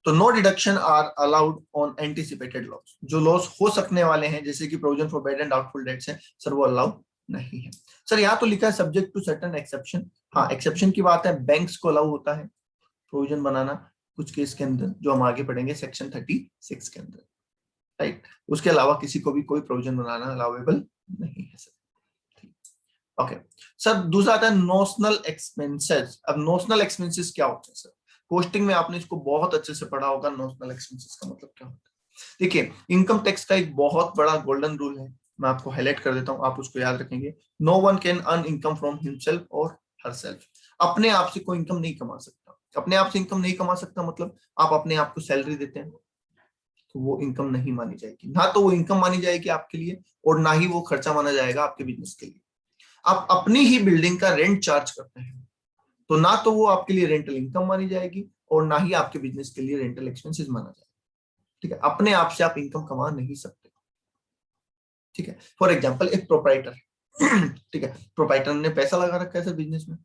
Speaker 1: तो no deduction are allowed on anticipated loss. जो लॉस हो सकने वाले हैं जैसे कि provision for bad and doubtful debts है सर, वो अलाउ नहीं है। सर यहाँ तो लिखा है सब्जेक्ट टू सर्टेन एक्सेप्शन। हाँ, एक्सेप्शन की बात है, बैंक्स को अलाउ होता है प्रोविजन बनाना कुछ केस के अंदर, जो हम आगे पढ़ेंगे सेक्शन 36 के अंदर, राइट। उसके अलावा किसी को भी कोई प्रोविजन बनाना अलाउेबल नहीं है सर। ओके सर, दूसरा आता है नोशनल एक्सपेंसेस। अब नोशनल एक्सपेंसेस क्या होते हैं सर? कोस्टिंग में आपने इसको बहुत अच्छे से पढ़ा होगा, नोशनल एक्सपेंसेस का मतलब क्या होता है। देखिए, इनकम टैक्स का एक बहुत बड़ा गोल्डन रूल है, मैं आपको हाईलाइट कर देता हूं, आप उसको याद रखेंगे। No one can earn income from himself और हरसेल्फ। अपने आप से कोई इनकम नहीं कमा सकता। अपने आप से इनकम नहीं कमा सकता मतलब आप अपने आप को सैलरी देते हैं तो वो इनकम नहीं मानी जाएगी, ना तो वो इनकम मानी जाएगी आपके लिए, और ना ही वो खर्चा माना जाएगा आपके बिजनेस के लिए। आप अपनी ही बिल्डिंग का रेंट चार्ज करते हैं तो ना तो वो आपके लिए रेंटल इनकम मानी जाएगी और ना ही आपके बिजनेस के लिए रेंटल एक्सपेंसेस माना जाएगा, ठीक है। अपने आप से आप इनकम कमा नहीं सकते, ठीक है। फॉर एग्जाम्पल एक प्रोप्राइटर, ठीक है, प्रोप्राइटर ने पैसा लगा रखा है सर बिजनेस में,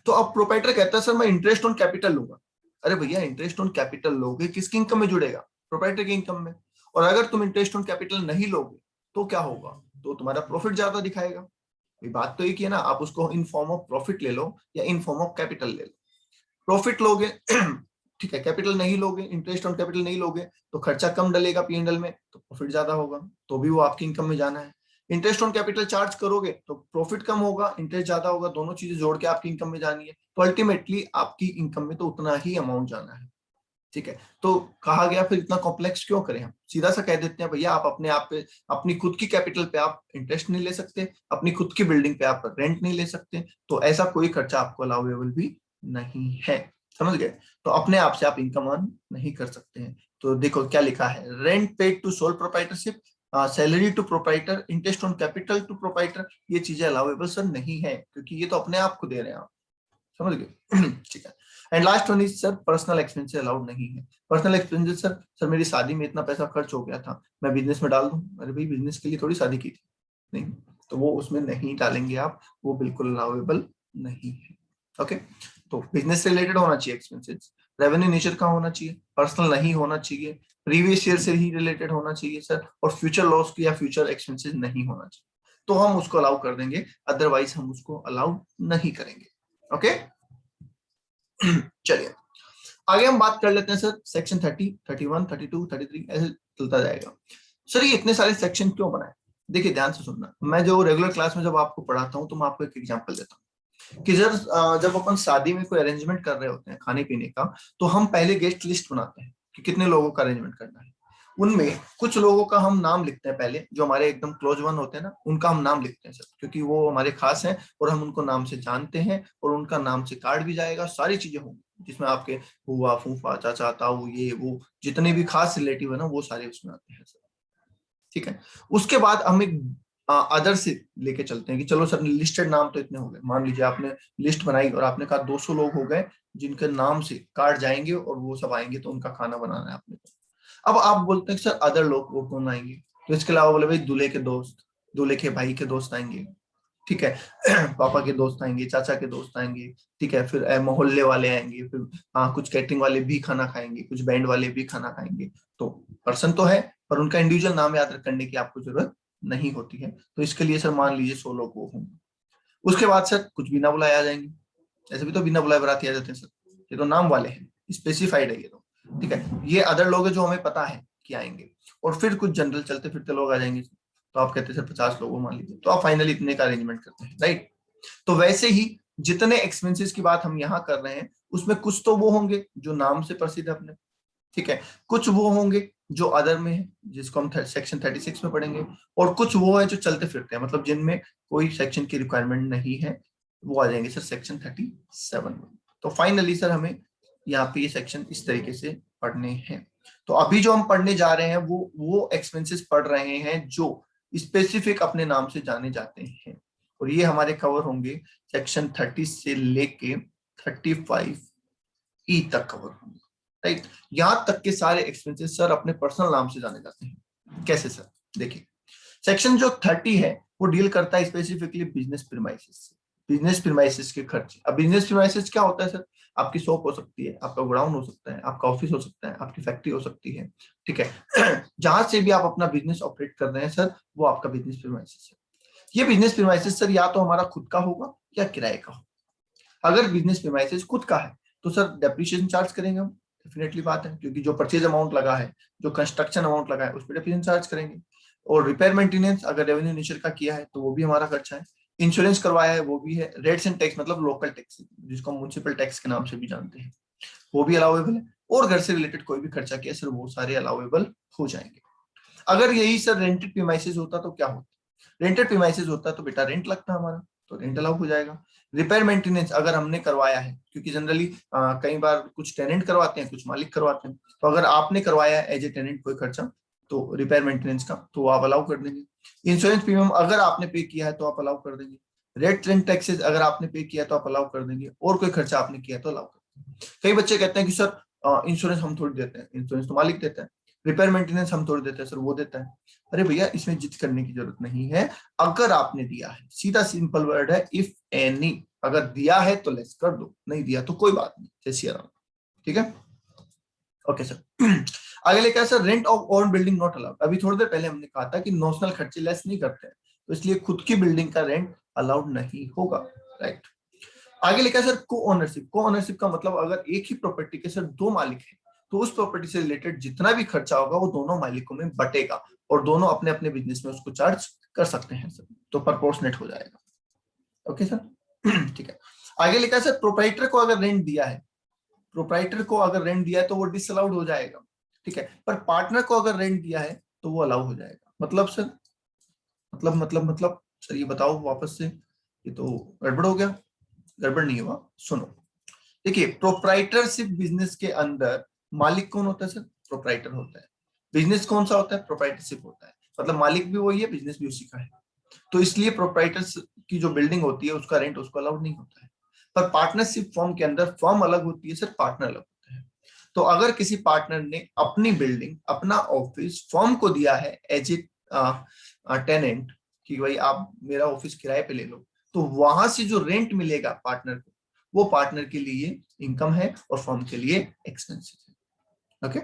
Speaker 1: तो अब प्रोप्राइटर कहता है सर मैं इंटरेस्ट ऑन कैपिटल लूंगा। अरे भैया, इंटरेस्ट ऑन कैपिटल लोगे किसकी इनकम में जुड़ेगा? प्रोप्राइटर की इनकम में। और अगर तुम इंटरेस्ट ऑन कैपिटल नहीं लोगे तो क्या होगा? तो तुम्हारा प्रॉफिट ज्यादा दिखाएगा। बात तो एक ही है ना, आप उसको इन फॉर्म ऑफ प्रॉफिट ले लो या इन फॉर्म ऑफ कैपिटल ले लो। प्रॉफिट लोगे ठीक है, कैपिटल नहीं लोगे, इंटरेस्ट ऑन कैपिटल नहीं लोगे तो खर्चा कम डलेगा पीएनएल में, तो प्रॉफिट ज्यादा होगा, तो भी वो आपकी इनकम में जाना है। इंटरेस्ट ऑन कैपिटल चार्ज करोगे तो प्रॉफिट कम होगा, इंटरेस्ट ज्यादा होगा, दोनों चीजें जोड़ के आपकी इनकम में जानी है, तो अल्टीमेटली आपकी इनकम में तो उतना ही अमाउंट जाना है, ठीक है। तो कहा गया फिर इतना कॉम्प्लेक्स क्यों करें, हम सीधा सा कह देते हैं भैया आप अपने आप पे, अपनी खुद की कैपिटल पे आप इंटरेस्ट नहीं ले सकते, अपनी खुद की बिल्डिंग पे आप रेंट नहीं ले सकते, तो ऐसा कोई खर्चा आपको अलाउेबल भी नहीं है। समझ गए? तो अपने आप से आप इनकम अर्न नहीं कर सकते हैं। तो देखो क्या लिखा है, rent paid to sole proprietorship, salary to proprietor, interest on capital to proprietor, ये चीजें अलाउेबल सर नहीं है, क्योंकि ये तो अपने आप को दे रहे हैं आप। समझ गए? ठीक है। And last one is sir personal expenses allowed नहीं है। पर्सनल एक्सपेंसेस सर मेरी शादी में इतना पैसा खर्च हो गया था, मैं बिजनेस में डाल दूं? अरे भाई, बिजनेस के लिए थोड़ी शादी की थी, नहीं, तो वो उसमें नहीं डालेंगे आप, वो बिल्कुल अलाउेबल नहीं है। ओके, तो बिजनेस से रिलेटेड होना चाहिए एक्सपेंसेस, रेवेन्यू नेचर का होना चाहिए, पर्सनल नहीं होना चाहिए, प्रीवियस ईयर से ही रिलेटेड होना चाहिए सर, और फ्यूचर लॉस या फ्यूचर एक्सपेंसेस नहीं होना चाहिए, तो हम उसको अलाउ कर देंगे, अदरवाइज हम उसको अलाउ नहीं करेंगे। ओके चलिए आगे हम बात कर लेते हैं सर, सेक्शन 30, 31, 32, 33 ऐसे चलता जाएगा। सर ये इतने सारे सेक्शन क्यों बनाए? देखिए ध्यान से सुनना, मैं जो रेगुलर क्लास में जब आपको पढ़ाता हूँ तो मैं आपको एक एग्जांपल देता हूँ कि सर जब अपन शादी में कोई अरेंजमेंट कर रहे होते हैं खाने पीने का, तो हम पहले गेस्ट लिस्ट बनाते हैं कि कितने लोगों का अरेंजमेंट करना है। उनमें कुछ लोगों का हम नाम लिखते हैं पहले, जो हमारे एकदम क्लोज वन होते हैं ना, उनका हम नाम लिखते हैं सर, क्योंकि वो हमारे खास हैं और हम उनको नाम से जानते हैं, और उनका नाम से कार्ड भी जाएगा, सारी चीजें होंगी जिसमें आपके हुआ फूफा चाचा ताऊ ये वो जितने भी खास रिलेटिव है ना, वो सारे उसमें आते हैं सर। ठीक है, उसके बाद हम एक अदर से लेके चलते हैं कि चलो सर लिस्टेड नाम तो इतने हो गए, मान लीजिए आपने लिस्ट बनाई और आपने कहा 200 लोग हो गए जिनके नाम से कार्ड जाएंगे और वो सब आएंगे, तो उनका खाना बनाना है आपने। अब आप बोलते हैं सर अदर लोग वो कौन आएंगे, तो इसके अलावा बोले भाई दूल्हे के दोस्त, दूल्हे के भाई के दोस्त आएंगे, ठीक है पापा के दोस्त आएंगे, चाचा के दोस्त आएंगे, ठीक है, फिर मोहल्ले वाले आएंगे, फिर कुछ कैटरिंग वाले भी खाना खाएंगे, कुछ बैंड वाले भी खाना खाएंगे। तो पर्सन तो है, पर उनका इंडिविजुअल नाम याद करने की आपको जरूरत नहीं होती है। तो इसके लिए सर मान लीजिए 100 लोग वो होंगे। उसके बाद सर कुछ बिना बुलाए आ जाएंगे, ऐसे भी तो बिना बुलाए बाराती आ जाते हैं सर, ये तो नाम वाले हैं, स्पेसिफाइड है ये तो, ठीक है। ये अदर लोग हैं जो हमें पता है कि आएंगे, और फिर कुछ जनरल चलते फिरते लोग आ जाएंगे, तो आप कहते हैं सर 50 लोगों मान लीजिए, तो आप फाइनली इतने का अरेंजमेंट करते हैं, राइट। तो वैसे ही जितने एक्सपेंसेस की बात हम यहाँ कर रहे हैं, उसमें कुछ तो वो होंगे जो नाम से प्रसिद्ध है अपने, ठीक है, कुछ वो होंगे जो अदर में है जिसको हम सेक्शन 36 में पढ़ेंगे, और कुछ वो है जो चलते फिरते हैं, मतलब जिनमें कोई सेक्शन की रिक्वायरमेंट नहीं है, वो आ जाएंगे सर सेक्शन 37 में। तो फाइनली सर हमें यहाँ पे ये सेक्शन इस तरीके से पढ़ने हैं। तो अभी जो हम पढ़ने जा रहे हैं वो एक्सपेंसेस पढ़ रहे हैं जो स्पेसिफिक अपने नाम से जाने जाते हैं, और ये हमारे कवर होंगे सेक्शन 30 से लेके 35 तक कवर होंगे, राइट। यहां तक के सारे एक्सपेंसेस सर अपने पर्सनल नाम से जाने जाते हैं। कैसे सर? देखिए सेक्शन जो 30 है वो डील करता है स्पेसिफिकली बिजनेस प्रीमाइसेस से, बिजनेस प्रीमाइसेस के खर्चे। अब बिजनेस प्रीमाइसेस क्या होता है सर? आपकी शॉप हो सकती है, आपका गोडाउन हो सकता है, आपका ऑफिस हो सकता है, आपकी फैक्ट्री हो सकती है, ठीक है जहां से भी आप अपना बिजनेस ऑपरेट कर रहे हैं सर, वो आपका बिजनेस प्रीमाइसेस है। ये बिजनेस प्रीमाइसेस सर या तो हमारा खुद का होगा या किराए का होगा। अगर बिजनेस प्रीमाइसेस खुद का है तो सर डेप्रिसिएशन चार्ज करेंगे हम, डेफिनेटली बात है, क्योंकि जो परचेज अमाउंट लगा है, जो कंस्ट्रक्शन अमाउंट लगा है, उस पर डेप्रिसिएशन चार्ज करेंगे। और रिपेयर मेंटेनेंस अगर रेवेन्यू नेचर का किया है तो वो भी हमारा खर्चा है। इंश्योरेंस करवाया है वो भी है। रेट्स एंड टैक्स मतलब लोकल टैक्स जिसको हम म्युनिसिपल टैक्स के नाम से भी जानते हैं, वो भी अलाउेबल है। और घर से रिलेटेड कोई भी खर्चा किया सर वो सारे अलाउेबल हो जाएंगे। अगर यही सर रेंटेड प्रीमाइसेस होता तो क्या होता? रेंटेड प्रीमाइसेस होता तो बेटा रेंट लगता हमारा, तो रेंट अलाउ हो जाएगा। रिपेयर मेंटेनेंस अगर हमने करवाया है, क्योंकि जनरली कई बार कुछ टेनेंट करवाते हैं, कुछ मालिक करवाते हैं, तो अगर आपने करवाया है एज ए टेनेंट कोई खर्चा, तो रिपेयर मेंटेनेंस का तो आप अलाउ कर देंगे। इंश्योरेंस प्रीमियम अगर आपने पे किया है तो आप अलाउ कर देंगे। रेट रेंट टैक्सेस अगर आपने पे किया तो आप अलाउ कर देंगे, और कोई खर्चा आपने किया तो अलाउ कर देंगे। कई बच्चे कहते हैं कि सर इंश्योरेंस हम थोड़ी देते हैं, इंश्योरेंस तो मालिक देता है, रिपेयर मेंटेनेंस हम थोड़ी देते हैं सर, वो देता है। अरे भैया इसमें जिद करने की जरूरत नहीं है, अगर आपने दिया है, सीधा सिंपल वर्ड है इफ एनी, अगर दिया है तो लेस कर दो, नहीं दिया तो कोई बात नहीं, जैसी आराम, ठीक है। ओके सर आगे लेकर sir rent of own building not allowed. अभी थोड़ी देर पहले हमने कहा था कि नॉशनल खर्चे लेस नहीं करते हैं, तो इसलिए खुद की बिल्डिंग का रेंट अलाउड नहीं होगा, राइट। आगे लिखा है सर को ओनरशिप। को ओनरशिप का मतलब अगर एक ही प्रॉपर्टी के सर दो मालिक हैं, तो उस प्रॉपर्टी से रिलेटेड जितना भी खर्चा होगा वो दोनों मालिकों में बटेगा, और दोनों अपने अपने बिजनेस में उसको चार्ज कर सकते हैं सर, तो प्रोपोर्शनेट हो जाएगा। ओके सर ठीक है। आगे लिखा है सर प्रोप्राइटर को अगर रेंट दिया है, प्रोप्राइटर को अगर रेंट दिया है तो वो डिसअलाउड हो जाएगा, ठीक है, पर पार्टनर को अगर रेंट दिया है तो वो अलाउ हो जाएगा। मतलब सर मतलब सर ये बताओ वापस से, ये तो गड़बड़ हो गया। गड़बड़ नहीं हुआ, सुनो। देखिए प्रोप्राइटरशिप बिजनेस के अंदर मालिक कौन होता है सर? प्रोप्राइटर होता है। बिजनेस कौन सा होता है? प्रोप्राइटरशिप होता है, मतलब मालिक भी वही है, बिजनेस भी उसी का है। तो इसलिए प्रोप्राइटर्स की जो बिल्डिंग होती है उसका रेंट उसको अलाउड नहीं होता है। पर पार्टनरशिप फॉर्म के अंदर फॉर्म अलग होती है सर, पार्टनर अलग होता है। तो अगर किसी पार्टनर ने अपनी बिल्डिंग अपना ऑफिस फॉर्म को दिया है एज ए टेनेंट कि भाई आप मेरा ऑफिस किराए पे ले लो, तो वहां से जो रेंट मिलेगा पार्टनर को, वो पार्टनर के लिए इनकम है और फर्म के लिए एक्सपेंसिव है। ओके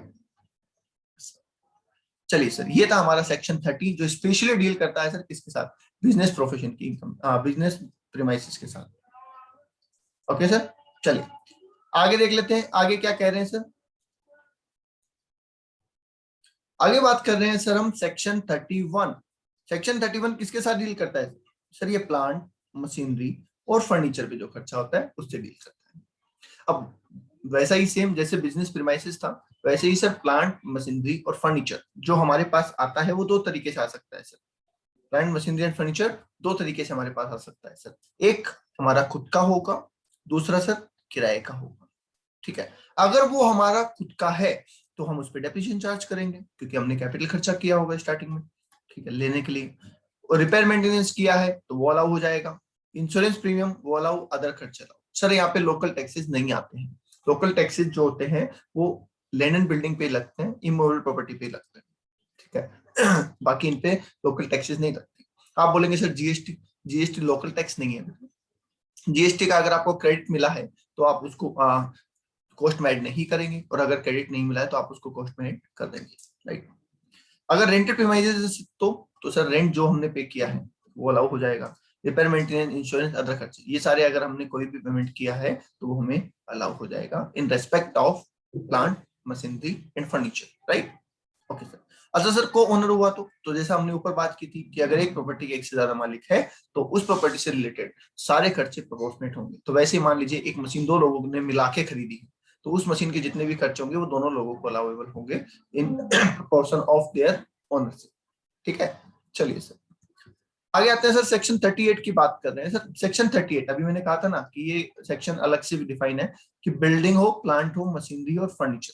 Speaker 1: चलिए सर, ये था हमारा सेक्शन 30 जो स्पेशली डील करता है सर किसके साथ, बिजनेस प्रोफेशन की इनकम, बिजनेस प्रीमाइसेस के साथ। ओके सर, चलिए आगे देख लेते हैं, आगे क्या कह रहे हैं सर। आगे बात कर रहे हैं सर हम सेक्शन 31। सेक्शन 31 किसके साथ डील करता है सर, ये प्लांट, मशीनरी और फर्नीचर पे जो खर्चा होता है उससे डील करता है। अब वैसा ही सेम जैसे बिजनेस प्रीमाइसेस था, वैसे ही सर प्लांट, मशीनरी और फर्नीचर जो हमारे पास आता है वो दो तरीके से आ सकता है sir. Plant, machinery and furniture दो तरीके से हमारे पास आ सकता है सर। एक हमारा खुद का होगा, दूसरा सर किराए का होगा। ठीक है, अगर वो हमारा खुद का है तो हम उस पर डेप्रिसिएशन चार्ज करेंगे क्योंकि हमने कैपिटल खर्चा किया होगा स्टार्टिंग में, ठीक है, लेने के लिए। और रिपेयर मेंटेनेंस किया है तो वो अलाउ हो जाएगा। इंश्योरेंस प्रीमियम वो अलाउ, अदर खर्चे अलाउ। सर यहाँ पे लोकल टैक्सेस नहीं आते हैं। लोकल टैक्सेस जो होते हैं वो लैंड एंड बिल्डिंग पे लगते हैं, इमूवेबल प्रॉपर्टी पे लगते हैं, ठीक है। बाकी इन पे लोकल टैक्सेस नहीं लगते। आप बोलेंगे sir GST, GST local tax नहीं है। जीएसटी का अगर आपको क्रेडिट मिला है तो आप उसको कॉस्ट में ऐड नहीं करेंगे, और अगर क्रेडिट नहीं मिला है तो आप उसको कॉस्ट में ऐड कर देंगे, राइट। अगर रेंटेड प्रीमाइसेस तो सर रेंट जो हमने पे किया है वो अलाउ हो जाएगा। रिपेयर, मेंटेनेंस, इंश्योरेंस, अदर खर्चे, ये सारे अगर हमने कोई भी पेमेंट किया है तो वो हमें अलाउ हो जाएगा in respect of plant, machinery and furniture, right. Okay sir. अच्छा सर, को ओनर हुआ तो जैसा हमने ऊपर बात की थी कि अगर एक प्रॉपर्टी के एक से ज्यादा मालिक है तो उस प्रॉपर्टी से रिलेटेड सारे खर्चे प्रोपोर्शनेट होंगे। तो वैसे ही मान लीजिए एक मशीन दो लोगों ने मिला के खरीदी है तो उस मशीन के जितने भी खर्चे होंगे वो दोनों लोगों को अलाउेबल होंगे in proportion of their ownership, ठीक है। चलिए सर आगे आते हैं सर, सेक्शन 38 की बात कर रहे हैं सर। सेक्शन 38 अभी मैंने कहा था ना कि ये सेक्शन अलग से भी डिफाइन है कि बिल्डिंग हो, प्लांट हो, मशीनरी और furniture.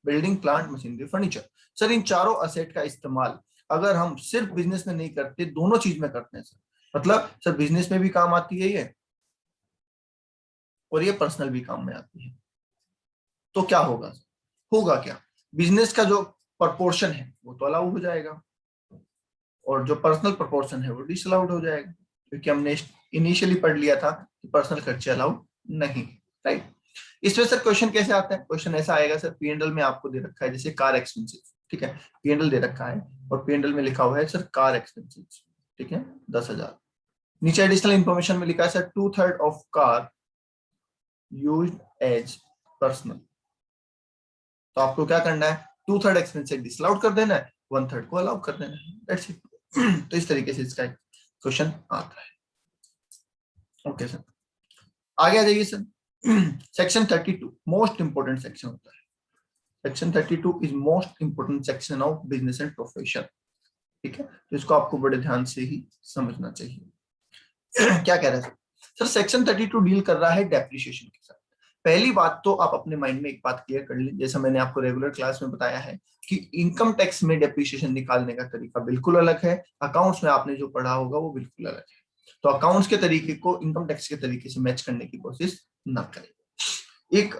Speaker 1: Building, plant, machinery, furniture, sir इन चारों असेट का इस्तेमाल अगर हम सिर्फ बिजनेस में नहीं करते, दोनों चीज में करते हैं सर। मतलब सर बिजनेस में भी काम आती है ये, और ये पर्सनल भी काम में आती है। तो क्या होगा, होगा क्या, बिजनेस का जो प्रपोर्शन है वो तो अलाउ हो जाएगा, और जो पर्सनल प्रोपोर्शन है वो डिसअलाउड हो जाएगा, क्योंकि हमने इनिशियली पढ़ लिया था कि पर्सनल खर्चे अलाउड नहीं, राइट। इसमें सर क्वेश्चन कैसे आता है, क्वेश्चन ऐसा आएगा सर, पीएनएल में आपको दे रखा है जैसे कार एक्सपेंसेस, ठीक है, पीएनएल दे रखा है और पीएनएल में लिखा हुआ है सर कार एक्सपेंसेस, ठीक है, 10,000। नीचे एडिशनल इंफॉर्मेशन में लिखा है sir 2/3 of car used as personal. तो आपको क्या करना है, 2/3 एक्सपेंसेस डिसअलाउड कर देना है, 1/3 को अलाउ कर देना है, दैट्स इट। तो इस तरीके से इसका क्वेश्चन आता है। ओके सर, आगे आ जाइए sir. Section 32 most important section होता है। Section 32 is most important section of business and profession, ठीक है, तो इसको आपको बड़े ध्यान से ही समझना चाहिए। क्या कह रहा है सर, सर सेक्शन 32 डील कर रहा है डेप्रिसिएशन के साथ। पहली बात तो आप अपने माइंड में एक बात क्लियर कर ली, जैसा मैंने आपको रेगुलर क्लास में बताया है कि इनकम टैक्स में डेप्रिसिएशन निकालने का तरीका बिल्कुल अलग है, अकाउंट्स में आपने जो पढ़ा होगा वो बिल्कुल अलग है। तो अकाउंट्स के तरीके को इनकम टैक्स के तरीके से मैच करने की कोशिश ना करें। एक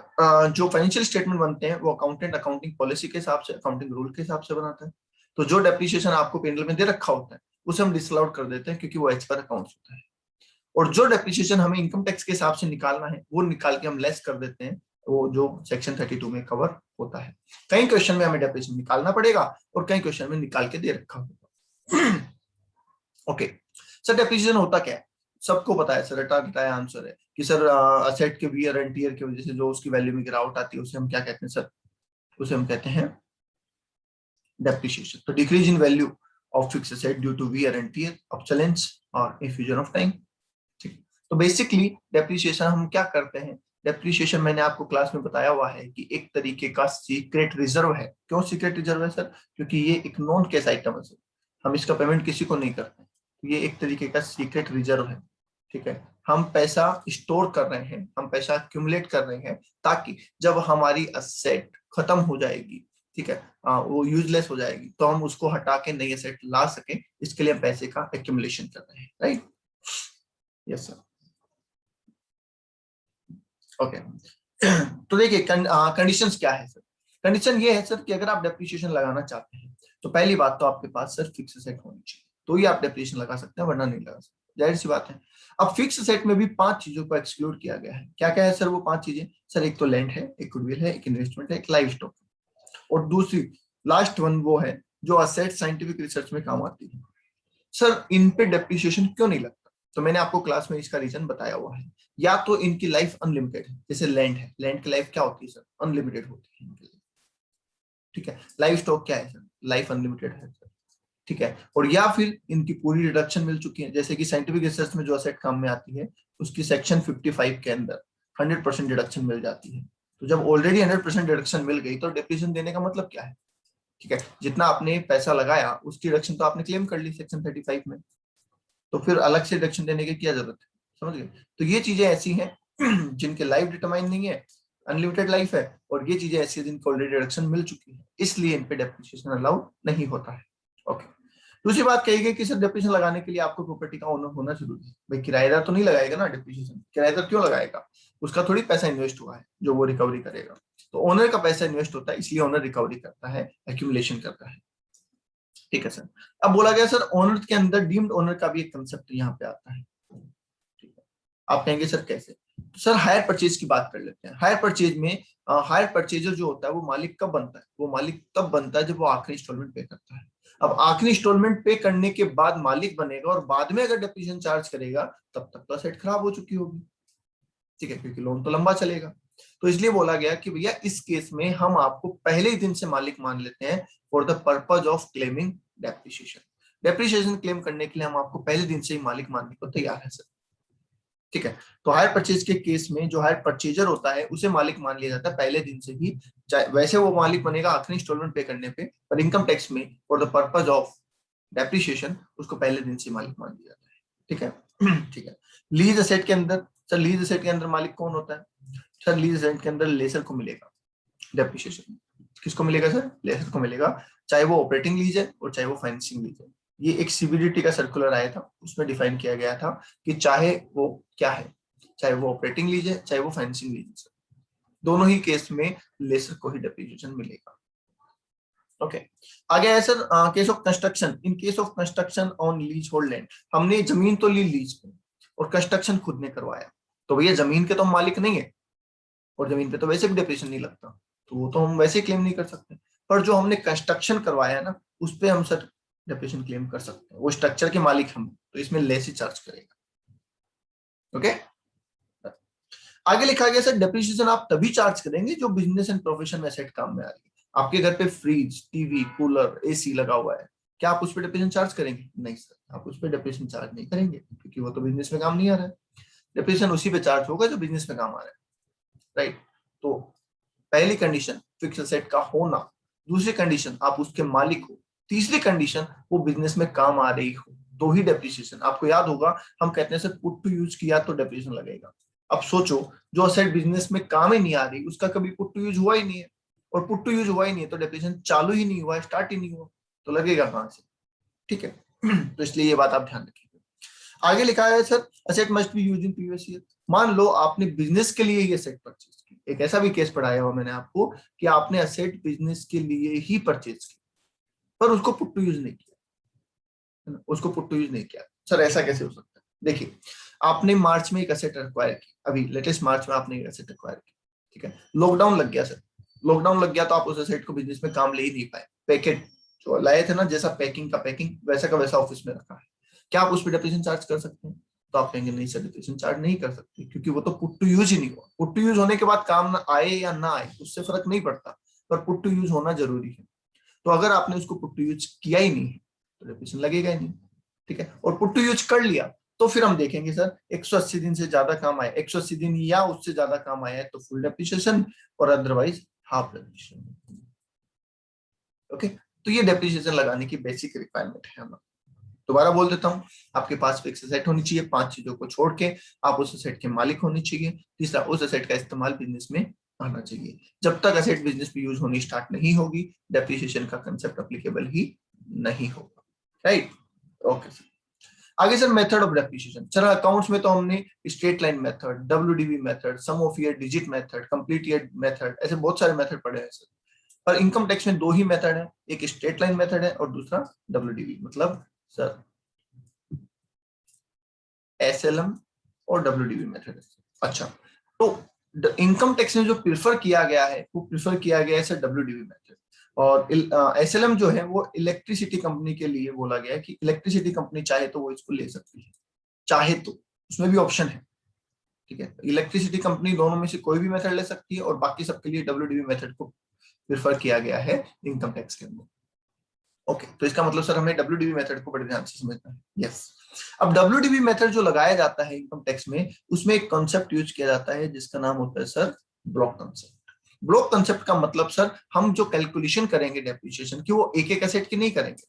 Speaker 1: जो फाइनेंशियल स्टेटमेंट बनते हैं वो अकाउंटेंट अकाउंटिंग पॉलिसी के हिसाब से, अकाउंटिंग रूल के हिसाब से बनाता है। तो जो डेप्रिसिएशन आपको पेनल में दे रखा होता है उसे हम डिसअलाउड कर देते हैं क्योंकि वो एज पर अकाउंट्स होता है। और जो डेप्रिसिएशन हमें इनकम टैक्स के हिसाब से निकालना है वो निकाल के हम लेस कर देते हैं, वो जो सेक्शन 32 में कवर होता है। कई क्वेश्चन में हमें डेप्रिसिएशन निकालना पड़ेगा और कई क्वेश्चन में निकाल के दे रखा होगा। ओके सर, डेप्रिसिएशन होता क्या है, सबको पता है सर, रटा बताया आंसर है कि सर असेट के वियर एंड टियर की वजह से जो उसकी वैल्यू में गिरावट आती है उसे हम क्या कहते हैं सर, उसे हम कहते हैं डेप्रिसिएशन। तो decrease in value of fix asset due to wear and tear, obsolescence और इंफ्यूजन ऑफ टाइम, ठीक। तो बेसिकली डेप्रिसिएशन हम क्या करते हैं, डेप्रिसिएशन मैंने आपको क्लास में बताया हुआ है कि एक तरीके का सीक्रेट रिजर्व है। क्यों सीक्रेट रिजर्व है सर, क्योंकि ये एक नॉन कैश आइटम है सर, हम इसका पेमेंट किसी को नहीं करते, ये एक तरीके का सीक्रेट रिजर्व है, ठीक है। हम पैसा स्टोर कर रहे हैं, हम पैसा एक्यूमुलेट कर रहे हैं ताकि जब हमारी असेट खत्म हो जाएगी, ठीक है, वो यूजलेस हो जाएगी तो हम उसको हटा के नई असेट ला सके, इसके लिए हम पैसे का एक्यूमुलेशन कर रहे हैं, राइट। Yes sir, okay. तो देखिए कंडीशंस क्या है सर, कंडीशन ये है सर कि अगर आप डेप्रिसिएशन लगाना चाहते हैं तो पहली बात तो आपके पास सर फिक्स एसेट होनी चाहिए, तो ही आप डेप्रिसिएशन लगा सकते हैं, वरना नहीं लगा सकते, जाहिर सी बात है। अब फिक्स एसेट में भी 5 चीजों को एक्सक्लूड किया गया है। क्या क्या है सर वो 5 चीजें, सर एक तो लैंड है, एक गुडविल है, एक इन्वेस्टमेंट है, एक लाइव स्टॉक, और दूसरी लास्ट वन वो है जो असेट साइंटिफिक रिसर्च में काम आती है। सर इन पे डेप्रिसिएशन क्यों नहीं लगता? तो मैंने आपको क्लास में इसका रीजन बताया हुआ है। या तो इनकी लाइफ अनलिमिटेड है, जैसे लैंड है, लैंड की लाइफ क्या होती है सर? अनलिमिटेड होती है इनकी लाइफ। ठीक है, लाइफ स्टॉक क्या है सर? लाइफ अनलिमिटेड है सर। ठीक है, और या फिर इनकी पूरी रिडक्शन मिल चुकी है, जैसे कि साइंटिफिक रिसर्च में जो असेट काम में आती है उसकी सेक्शन 55 के अंदर 100% डिडक्शन मिल जाती है। तो जब ऑलरेडी 100% डिडक्शन मिल गई तो डिप्रीशिएशन देने का मतलब क्या है? ठीक है, जितना आपने पैसा लगाया उसकी डिडक्शन तो आपने क्लेम कर ली सेक्शन 35 में, तो फिर अलग से डिडक्शन देने की क्या जरूरत है? समझ गए? तो ये चीजें ऐसी हैं जिनके लाइफ डिटरमाइन नहीं है, अनलिमिटेड लाइफ है, और ये चीजें ऐसी है जिनको ऑलरेडी डिडक्शन मिल चुकी है, इसलिए इन पे डेप्रिसिएशन अलाउड नहीं होता है। ओके, दूसरी बात कही गई कि सर डेप्रिसिएशन लगाने के लिए आपको प्रॉपर्टी का ओनर होना जरूरी है। भाई किराएदार तो नहीं लगाएगा ना डेप्रिसिएशन, किराएदार क्यों लगाएगा? उसका थोड़ी पैसा इन्वेस्ट हुआ है जो वो रिकवरी करेगा। तो ओनर का पैसा इन्वेस्ट होता है, इसलिए ओनर रिकवरी करता है, एक्यूमुलेशन करता है। ठीक है सर। अब बोला गया सर ओनर के अंदर डीम्ड ओनर का भी एक कंसेप्ट यहाँ पे आता है। ठीक है, आप कहेंगे सर कैसे? तो सर हायर परचेज की बात कर लेते हैं। हायर परचेज में हायर परचेजर जो होता है वो मालिक कब बनता है? वो मालिक तब बनता है जब वो आखिरी इंस्टॉलमेंट पे करता है। अब आखिरी इंस्टॉलमेंट पे करने के बाद मालिक बनेगा, और बाद में अगर डेप्रिसिएशन चार्ज करेगा तब तक तो असेट खराब हो चुकी होगी। ठीक है, क्योंकि लोन तो लंबा चलेगा। तो इसलिए बोला गया कि भैया इस केस में हम आपको पहले ही दिन से मालिक मान लेते हैं for the purpose of claiming depreciation. Depreciation claim करने के लिए हम आपको पहले दिन से ही मालिक मानने को तैयार है सर। ठीक है, तो हायर परचेज के केस में जो हायर परचेजर होता है उसे मालिक मान लिया जाता है पहले दिन से ही। चाहे वैसे वो मालिक बनेगा आखिरी इंस्टॉलमेंट पे करने पे, पर इनकम टैक्स में for the purpose of depreciation उसको पहले दिन से मालिक मान लिया जाता है। ठीक है ठीक है। लीज असेट के अंदर सर, लीज असेट के अंदर मालिक कौन होता है? सर लीज असेट के अंदर लेसर को मिलेगा डेप्रिसिएशन। किसको मिलेगा सर? लेसर को मिलेगा, चाहे वो ऑपरेटिंग लीज है और चाहे वो फाइनेंसिंग लीज है। ये एक सीबीडीटी का सर्कुलर आया था, उसमें डिफाइन किया गया था कि चाहे वो क्या है, चाहे वो ऑपरेटिंग लीज है चाहे वो फाइनेंसिंग लीज है, दोनों ही केस में लेसर को ही डेप्रिसिएशन मिलेगा। ओके, आगे है sir case of construction. In case of construction on lease hold land, हमने जमीन तो ली लीज पे और कंस्ट्रक्शन खुद ने करवाया, तो भैया जमीन के तो हम मालिक नहीं है, और जमीन पे तो वैसे भी डेप्रिसिएशन नहीं लगता, तो वो तो हम वैसे क्लेम नहीं कर सकते। पर जो हमने कंस्ट्रक्शन करवाया है ना, उस पे हम सर डेप्रिसिएशन क्लेम कर सकते हैं, वो स्ट्रक्चर के मालिक हम, तो इसमें लेस ही चार्ज करेगा। ओके, आगे लिखा गया सर डेप्रिसिएशन आप तभी चार्ज करेंगे जो बिजनेस एंड प्रोफेशन में एसेट काम में आ रही है। आपके घर पे फ्रिज, टीवी, कूलर, एसी लगा हुआ है, क्या आप उस पर डेप्रिसिएशन चार्ज करेंगे? नहीं सर, आप उस पर डेप्रिसिएशन चार्ज नहीं करेंगे, क्योंकि वो तो बिजनेस में काम नहीं आ रहा है। डेप्रिसिएशन उसी पे चार्ज होगा जो बिजनेस में काम आ रहा है, राइट? तो पहली कंडीशन फिक्स एसेट का होना, दूसरी कंडीशन आप उसके मालिक हो, तीसरी कंडीशन वो बिजनेस में काम आ रही हो, तो ही डेप्रिसिएशन। आपको याद होगा हम कहते हैं सर पुट टू यूज किया तो डेप्रिसिएशन लगेगा। अब सोचो जो असेट बिजनेस में काम ही नहीं आ रही उसका कभी पुट टू यूज हुआ ही नहीं है, और पुट टू यूज हुआ ही नहीं है तो डेप्रिसिएशन चालू ही नहीं हुआ, स्टार्ट ही नहीं हुआ, तो लगेगा कहां से? ठीक है तो इसलिए ये बात आप ध्यान रखिए। आगे लिखा है sir asset must be used in previous year. मान लो आपने बिजनेस के लिए ये असेट परचेज की, एक ऐसा भी केस पढ़ाया हुआ मैंने आपको कि आपने असेट बिजनेस के लिए ही परचेज की, पर उसको पुट टू यूज नहीं किया, है ना? उसको पुट टू यूज नहीं किया। सर ऐसा कैसे हो सकता है? देखिए, आपने मार्च में एक असेट एक्वायर की, अभी लेटेस्ट मार्च में आपने एक असेट एक्वायर की, ठीक है, लॉकडाउन लग गया सर, लॉकडाउन लग गया तो आप उस असेट को बिजनेस में काम ले ही नहीं पाए, पैकेट जो लाए थे ना, जैसा पैकिंग का पैकिंग वैसा का वैसा ऑफिस में रखा है, क्या आप उस पर डेप्रिसिएशन चार्ज कर सकते हैं? तो आप कहेंगे नहीं सर, डेप्रिसिएशन चार्ज नहीं कर सकते, क्योंकि वो तो पुट टू यूज ही नहीं हुआ। पुट टू यूज होने के बाद काम ना आए या ना आए उससे फर्क नहीं पड़ता, पर पुट टू यूज होना जरूरी है। तो अगर आपने उसको पुट टू यूज किया ही नहीं है तो डेप्रिसिएशन लगेगा ही नहीं। ठीक है, और पुट टू यूज कर लिया तो फिर हम देखेंगे सर 180 दिन से ज्यादा काम आया, 180 दिन या उससे ज्यादा काम आया है तो फुल डेप्रिसिएशन, और अदरवाइज हाफ डेप्रिसिएशन। ओके, तो ये डेप्रिसिएशन लगाने की बेसिक रिक्वायरमेंट है हमारा। दोबारा बोल देता हूँ, आपके पास फिक्स एसेट होनी चाहिए, 5 चीजों को छोड़ के आप उस एसेट के मालिक होने चाहिए। तीसरा, उस एसेट का इस्तेमाल बिजनेस में आना चाहिए। जब तक एसेट बिजनेस में यूज होनी स्टार्ट नहीं होगी डेप्रिसिएशन का कंसेप्ट एप्लीकेबल ही नहीं होगा, राइट? ओके सर, आगे sir method of depreciation. Sir accounts में तो हमने straight line method, WDV method, sum of year digit method, complete year method, ऐसे बहुत सारे मेथड पढ़े हैं सर। पर इनकम टैक्स में 2 ही मेथड है, एक स्ट्रेट लाइन मेथड है और दूसरा डब्ल्यूडीवी, मतलब सर एसएलएम और डब्ल्यूडीवी मेथड है। अच्छा, तो इनकम टैक्स में जो प्रिफर किया गया है वो प्रिफर किया गया है सर डब्ल्यूडीवी मेथड। और SLM जो है वो इलेक्ट्रिसिटी कंपनी के लिए बोला गया है कि इलेक्ट्रिसिटी कंपनी चाहे तो वो इसको ले सकती है, चाहे तो, उसमें भी ऑप्शन है। ठीक है, इलेक्ट्रिसिटी कंपनी दोनों में से कोई भी मेथड ले सकती है और बाकी सबके लिए WDV मेथड को प्रेफर किया गया है इनकम टैक्स के अंदर। ओके, तो इसका मतलब सर हमें WDV मेथड को बड़े ध्यान से समझना है। यस, अब WDV मेथड जो लगाया जाता है इनकम टैक्स में, उसमें एक कॉन्सेप्ट यूज किया जाता है जिसका नाम होता है sir block concept. Block concept का मतलब सर, हम जो कैलकुलेशन करेंगे डेप्रिसिएशन की वो एक एक एसेट की नहीं करेंगे,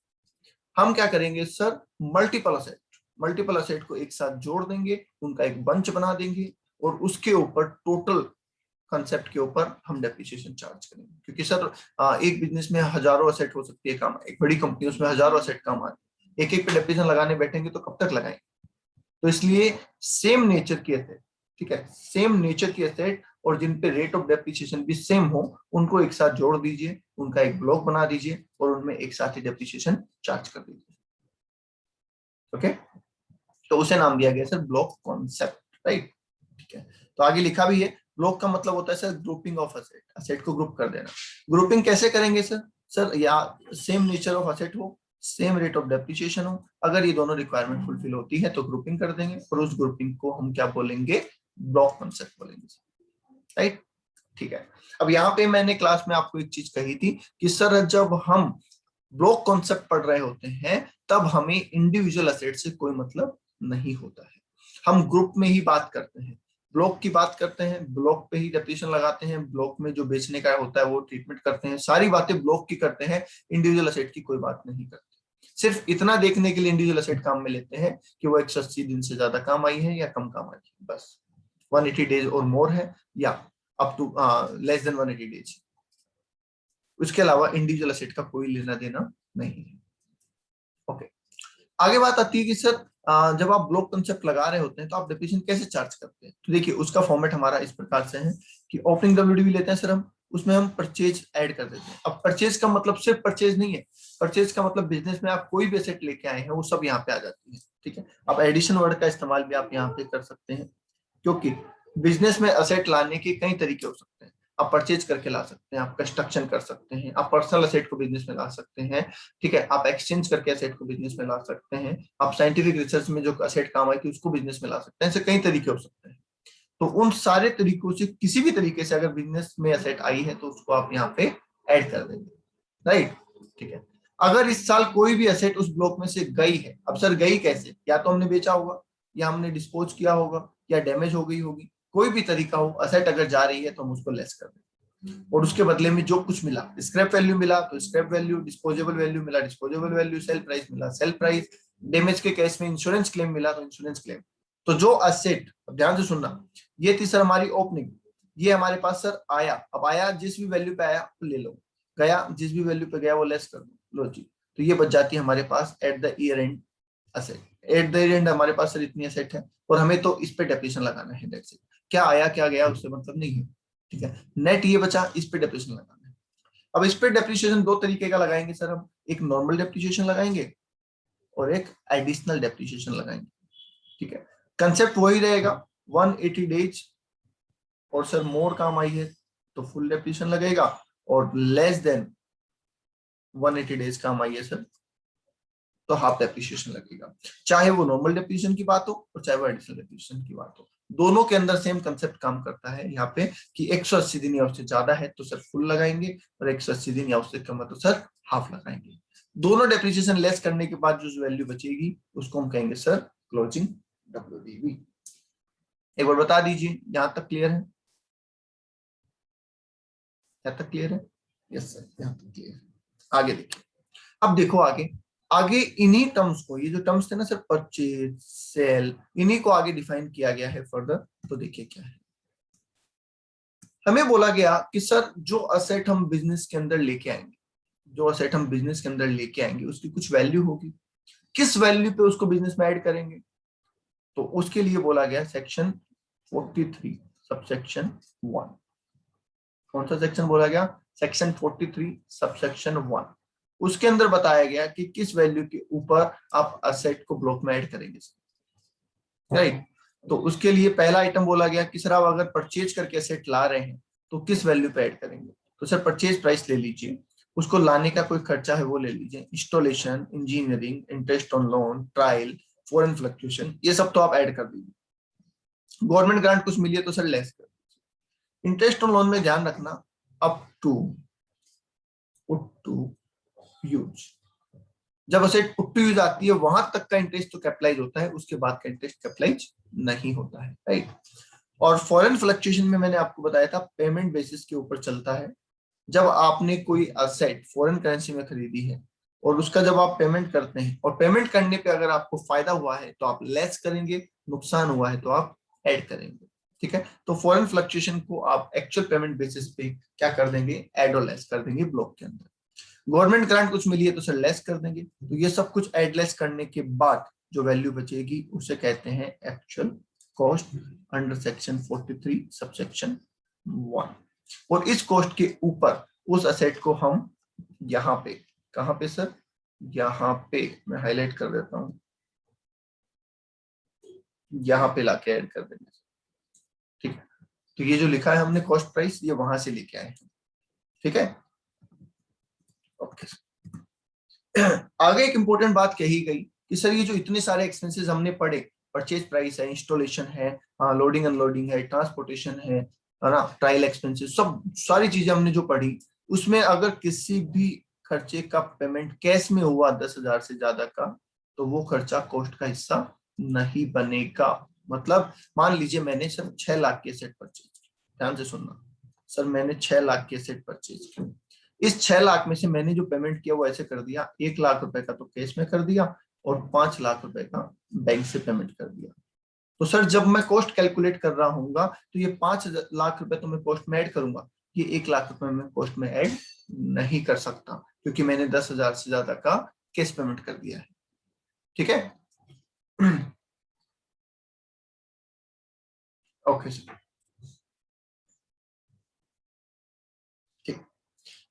Speaker 1: हम क्या करेंगे सर, मल्टीपल असेट को एक साथ जोड़ देंगे, उनका एक बंच बना देंगे और उसके ऊपर टोटल कंसेप्ट के ऊपर हम डेप्रिसिएशन चार्ज करेंगे। क्योंकि सर एक बिजनेस में हजारों असेट हो सकती है काम, एक बड़ी कंपनी उसमें हजारों असेट काम आती है, एक एक पे डेप्रिसिएशन लगाने बैठेंगे तो कब तक लगाएंगे। तो इसलिए सेम नेचर की एसेट, ठीक है, सेम नेचर की एसेट और जिन पे रेट ऑफ डेप्रिसिएशन भी सेम हो, उनको एक साथ जोड़ दीजिए, उनका एक ब्लॉक बना दीजिए और उनमें एक साथ ही डेप्रिसिएशन चार्ज कर दीजिए। ओके, तो उसे नाम दिया गया सर ब्लॉक कॉन्सेप्ट, राइट। ठीक है, तो आगे लिखा भी है, ब्लॉक का मतलब होता है sir grouping of asset, asset को ग्रुप कर देना। ग्रुपिंग कैसे करेंगे सर, या सेम नेचर ऑफ असेट हो, सेम रेट ऑफ डेप्रिसिएशन हो, अगर ये दोनों रिक्वायरमेंट फुलफिल होती है तो ग्रुपिंग कर देंगे और उस ग्रुपिंग को हम क्या बोलेंगे, ब्लॉक कॉन्सेप्ट बोलेंगे, राइट। ठीक है, अब यहाँ पे मैंने क्लास में आपको एक चीज कही थी कि सर जब हम ब्लॉक कॉन्सेप्ट पढ़ रहे होते हैं तब हमें इंडिविजुअल असेट से कोई मतलब नहीं होता है, हम ग्रुप में ही बात करते हैं, ब्लॉक की बात करते हैं, ब्लॉक पे ही डेप्रिसिएशन लगाते हैं, ब्लॉक में जो बेचने का होता है वो ट्रीटमेंट करते हैं, सारी बातें ब्लॉक की करते हैं, इंडिविजुअल असेट की कोई बात नहीं करते। सिर्फ इतना देखने के लिए इंडिविजुअल असेट काम में लेते हैं कि वो 180 दिन से ज्यादा काम आई है या कम काम आई है, बस 180 डेज और मोर है या up to less than 180 days, उसके अलावा इंडिविजुअल असेट का कोई लेना देना नहीं है। ओके, आगे बात आती है कि सर जब आप ब्लॉक कंसेप्ट लगा रहे होते हैं तो आप डेप्रिसिएशन कैसे चार्ज करते हैं। तो देखिए उसका फॉर्मेट हमारा इस प्रकार से है कि ओपनिंग WDV लेते हैं सर हम, उसमें हम परचेज ऐड कर देते हैं। अब परचेज का मतलब सिर्फ परचेज नहीं है, परचेज का मतलब बिजनेस में आप कोई भी एसेट लेके आए हैं वो सब यहाँ पे आ जाती है। ठीक है, अब एडिशन वर्ड का इस्तेमाल भी आप यहाँ पे कर सकते हैं, क्योंकि बिजनेस में असेट लाने के कई तरीके हो सकते हैं। आप परचेज करके ला सकते हैं, आप कंस्ट्रक्शन कर सकते हैं, आप पर्सनल असेट को बिजनेस में ला सकते हैं, ठीक है, आप एक्सचेंज करके असेट को बिजनेस में ला सकते हैं, आप साइंटिफिक रिसर्च में जो असेट काम आई थी उसको बिजनेस में ला सकते हैं, ऐसे कई तरीके हो सकते हैं। तो उन सारे तरीकों से किसी भी तरीके से अगर बिजनेस में असेट आई है तो उसको आप यहाँ पे ऐड कर देंगे, राइट। ठीक है, अगर इस साल कोई भी असेट उस ब्लॉक में से गई है, अब सर गई कैसे, या तो हमने बेचा होगा या हमने डिस्पोज किया होगा या डैमेज हो गई होगी, कोई भी तरीका हो, असेट अगर जा रही है तो हम उसको लेस कर दें और उसके बदले में जो कुछ मिला, स्क्रैप वैल्यू मिला तो स्क्रैप वैल्यू, डिस्पोजेबल वैल्यू मिला डिस्पोजेबल वैल्यू, सेल प्राइस मिला सेल प्राइस, डैमेज के केस में इंश्योरेंस क्लेम मिला तो इंश्योरेंस क्लेम। तो जो असेट, अब ध्यान से सुनना, ये थी सर हमारी ओपनिंग, ये हमारे पास सर आया, अब आया जिस भी वैल्यू पे आया तो ले लो, गया जिस भी वैल्यू पे गया वो लेस कर दो, लो जी। तो ये बच जाती है हमारे पास at the year end asset, at the year end हमारे पास सर इतनी असेट है और हमें तो इस पे डेप्रिसिएशन लगाना है, दैट्स इट, क्या आया क्या गया उससे मतलब नहीं है। ठीक है, नेट ये बचा, इस पे डेप्रिसिएशन लगाना है। अब इस पे डेप्रिसिएशन दो तरीके का लगाएंगे सर हम, एक नॉर्मल डेप्रिसिएशन लगाएंगे और एक एडिशनल डेप्रिसिएशन लगाएंगे। ठीक है, कंसेप्ट वही रहेगा, 180 डेज और सर मोर काम आई है तो फुल डेप्रिसिएशन लगेगा और लेस देन 180 डेज काम आई है सर तो हाफ डेप्रिसिएशन लगेगा, चाहे वो नॉर्मल डेप्रिसिएशन की बात हो और चाहे वो एडिशनल डेप्रिसिएशन की बात हो, दोनों के अंदर सेम कंसेप्ट काम करता है यहाँ पे कि 180 दिन या उससे ज्यादा है तो सर फुल लगाएंगे और 180 दिन या उससे कम है तो सर हाफ लगाएंगे। दोनों डेप्रिसिएशन लेस करने के बाद जो वैल्यू बचेगी उसको हम कहेंगे सर क्लोजिंग WDV। एक बार बता दीजिए, यहां तक क्लियर है, यहाँ तक क्लियर है? यस सर, यहाँ तक क्लियर है। आगे देखिए, अब देखो आगे, आगे इन्हीं टर्म्स को, ये जो टर्म्स थे ना सर, परचेज सेल, इन्हीं को आगे डिफाइन किया गया है फर्दर। तो देखिए क्या है, हमें बोला गया कि सर जो असेट हम बिजनेस के अंदर लेके आएंगे, जो असेट हम बिजनेस के अंदर लेके आएंगे उसकी कुछ वैल्यू होगी, किस वैल्यू पे उसको बिजनेस में ऐड करेंगे, तो उसके लिए बोला गया सेक्शन 43 सबसेक्शन 1। कौन सा सेक्शन बोला गया, सेक्शन 43 सबसेक्शन 1। उसके अंदर बताया गया कि किस वैल्यू के ऊपर आप असेट को ब्लॉक में ऐड करेंगे, राइट। तो उसके लिए पहला आइटम बोला गया कि सर आप अगर परचेज करके असेट ला रहे हैं तो किस वैल्यू पे ऐड करेंगे, तो सर परचेज प्राइस ले लीजिए, उसको लाने का कोई खर्चा है वो ले लीजिए, installation, engineering, interest on loan, trial, foreign fluctuation, ये सब तो आप ऐड कर दीजिए। गवर्नमेंट ग्रांट कुछ मिली है तो सर लेस कर दीजिए। इंटरेस्ट ऑन लोन में ध्यान रखना अप टू यूज, जब असेट पुट टू यूज आती है वहां तक का इंटरेस्ट तो कैपिटलाइज होता है, उसके बाद का इंटरेस्ट कैपिटलाइज नहीं होता है, राइट। और फॉरेन फ्लक्चुएशन में मैंने आपको बताया था पेमेंट बेसिस के ऊपर चलता है। जब आपने कोई असेट फॉरेन करेंसी में खरीदी है और उसका जब आप पेमेंट करते हैं और पेमेंट करने पे अगर आपको फायदा हुआ है तो आप लेस करेंगे, नुकसान हुआ है तो आप ऐड करेंगे, ठीक है। तो फॉरेन फ्लक्चुएशन को आप एक्चुअल पेमेंट बेसिस पे क्या कर देंगे, ऐड और लेस कर देंगे ब्लॉक के अंदर। गवर्नमेंट ग्रांट कुछ मिली है तो सर लेस कर देंगे। तो ये सब कुछ ऐड लेस करने के बाद जो वैल्यू बचेगी उसे कहते हैं actual cost under section 43 subsection 1। और इस कॉस्ट के ऊपर उस असेट को हम यहाँ पे, कहां पे सर, यहाँ पे मैं हाईलाइट कर देता हूं, यहाँ पे लाके ऐड कर देंगे, ठीक है। तो ये जो लिखा है हमने कॉस्ट प्राइस, ये वहां से लेके आए हैं, ठीक है। ओके, आगे एक इंपॉर्टेंट बात कही गई कि सर ये जो इतने सारे एक्सपेंसेस हमने पढ़े, परचेज प्राइस है, इंस्टॉलेशन है, लोडिंग अनलोडिंग है, ट्रांसपोर्टेशन है ना, ट्रायल एक्सपेंसेस, सब सारी चीजें हमने जो पढ़ी, उसमें अगर किसी भी खर्चे का पेमेंट कैश में हुआ 10,000 से ज्यादा का, तो वो खर्चा कॉस्ट का हिस्सा नहीं बनेगा। मतलब मान लीजिए मैंने सर 6 लाख के सेट परचेज, ध्यान से सुनना सर, मैंने 6 लाख के सेट परचेज किया। इस 6 लाख में से मैंने जो पेमेंट किया वो ऐसे कर दिया, 1 लाख रुपए का तो कैश में कर दिया और 5 लाख रुपए का बैंक से पेमेंट कर दिया। तो सर जब मैं कॉस्ट कैलकुलेट कर रहा हूँ तो ये 5 लाख रुपए तो मैं कॉस्ट में ऐड करूंगा, ये 1 लाख रुपए में कॉस्ट में ऐड नहीं कर सकता क्योंकि मैंने 10,000 से ज्यादा का कैश पेमेंट कर दिया है, ठीक है। ओके सर, ठीक।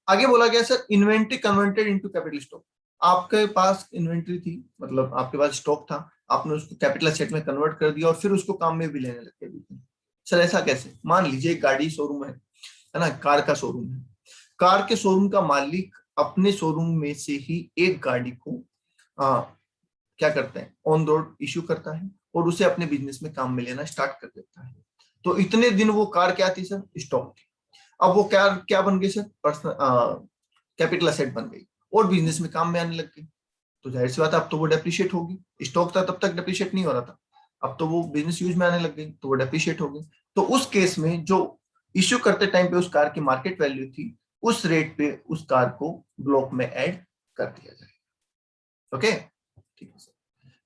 Speaker 1: आगे बोला गया sir inventory converted into capital stock. आपके पास इन्वेंट्री थी, मतलब आपके पास स्टॉक था, आपने उसको कैपिटल एसेट में कन्वर्ट कर दिया और फिर उसको काम में भी लेने लग गए। सर ऐसा कैसे? मान लीजिए एक गाड़ी शोरूम है ना, कार का शोरूम है। कार के शोरूम का मालिक अपने शोरूम में से ही एक गाड़ी को क्या करता है, ऑन रोड इश्यू करता है और उसे अपने बिजनेस में काम में लेना स्टार्ट कर देता है। तो इतने दिन वो कार क्या थी सर, स्टॉक थी। अब वो क्या क्या बन गई सर, पर्सनल कैपिटल एसेट बन गई और बिजनेस में काम में आने लग गई। तो जाहिर सी बात है अब तो वो डेप्रिशिएट होगी। स्टॉक था तब तक डेप्रिशिएट नहीं हो रहा था, अब तो वो बिजनेस यूज में आने लग गई तो वो डेप्रिशिएट हो गई। तो उस केस में जो इश्यू करते टाइम पे उस कार की मार्केट वैल्यू थी, उस रेट पे उस कार को ब्लॉक में ऐड कर दिया जाएगा। ओके, ठीक है सर।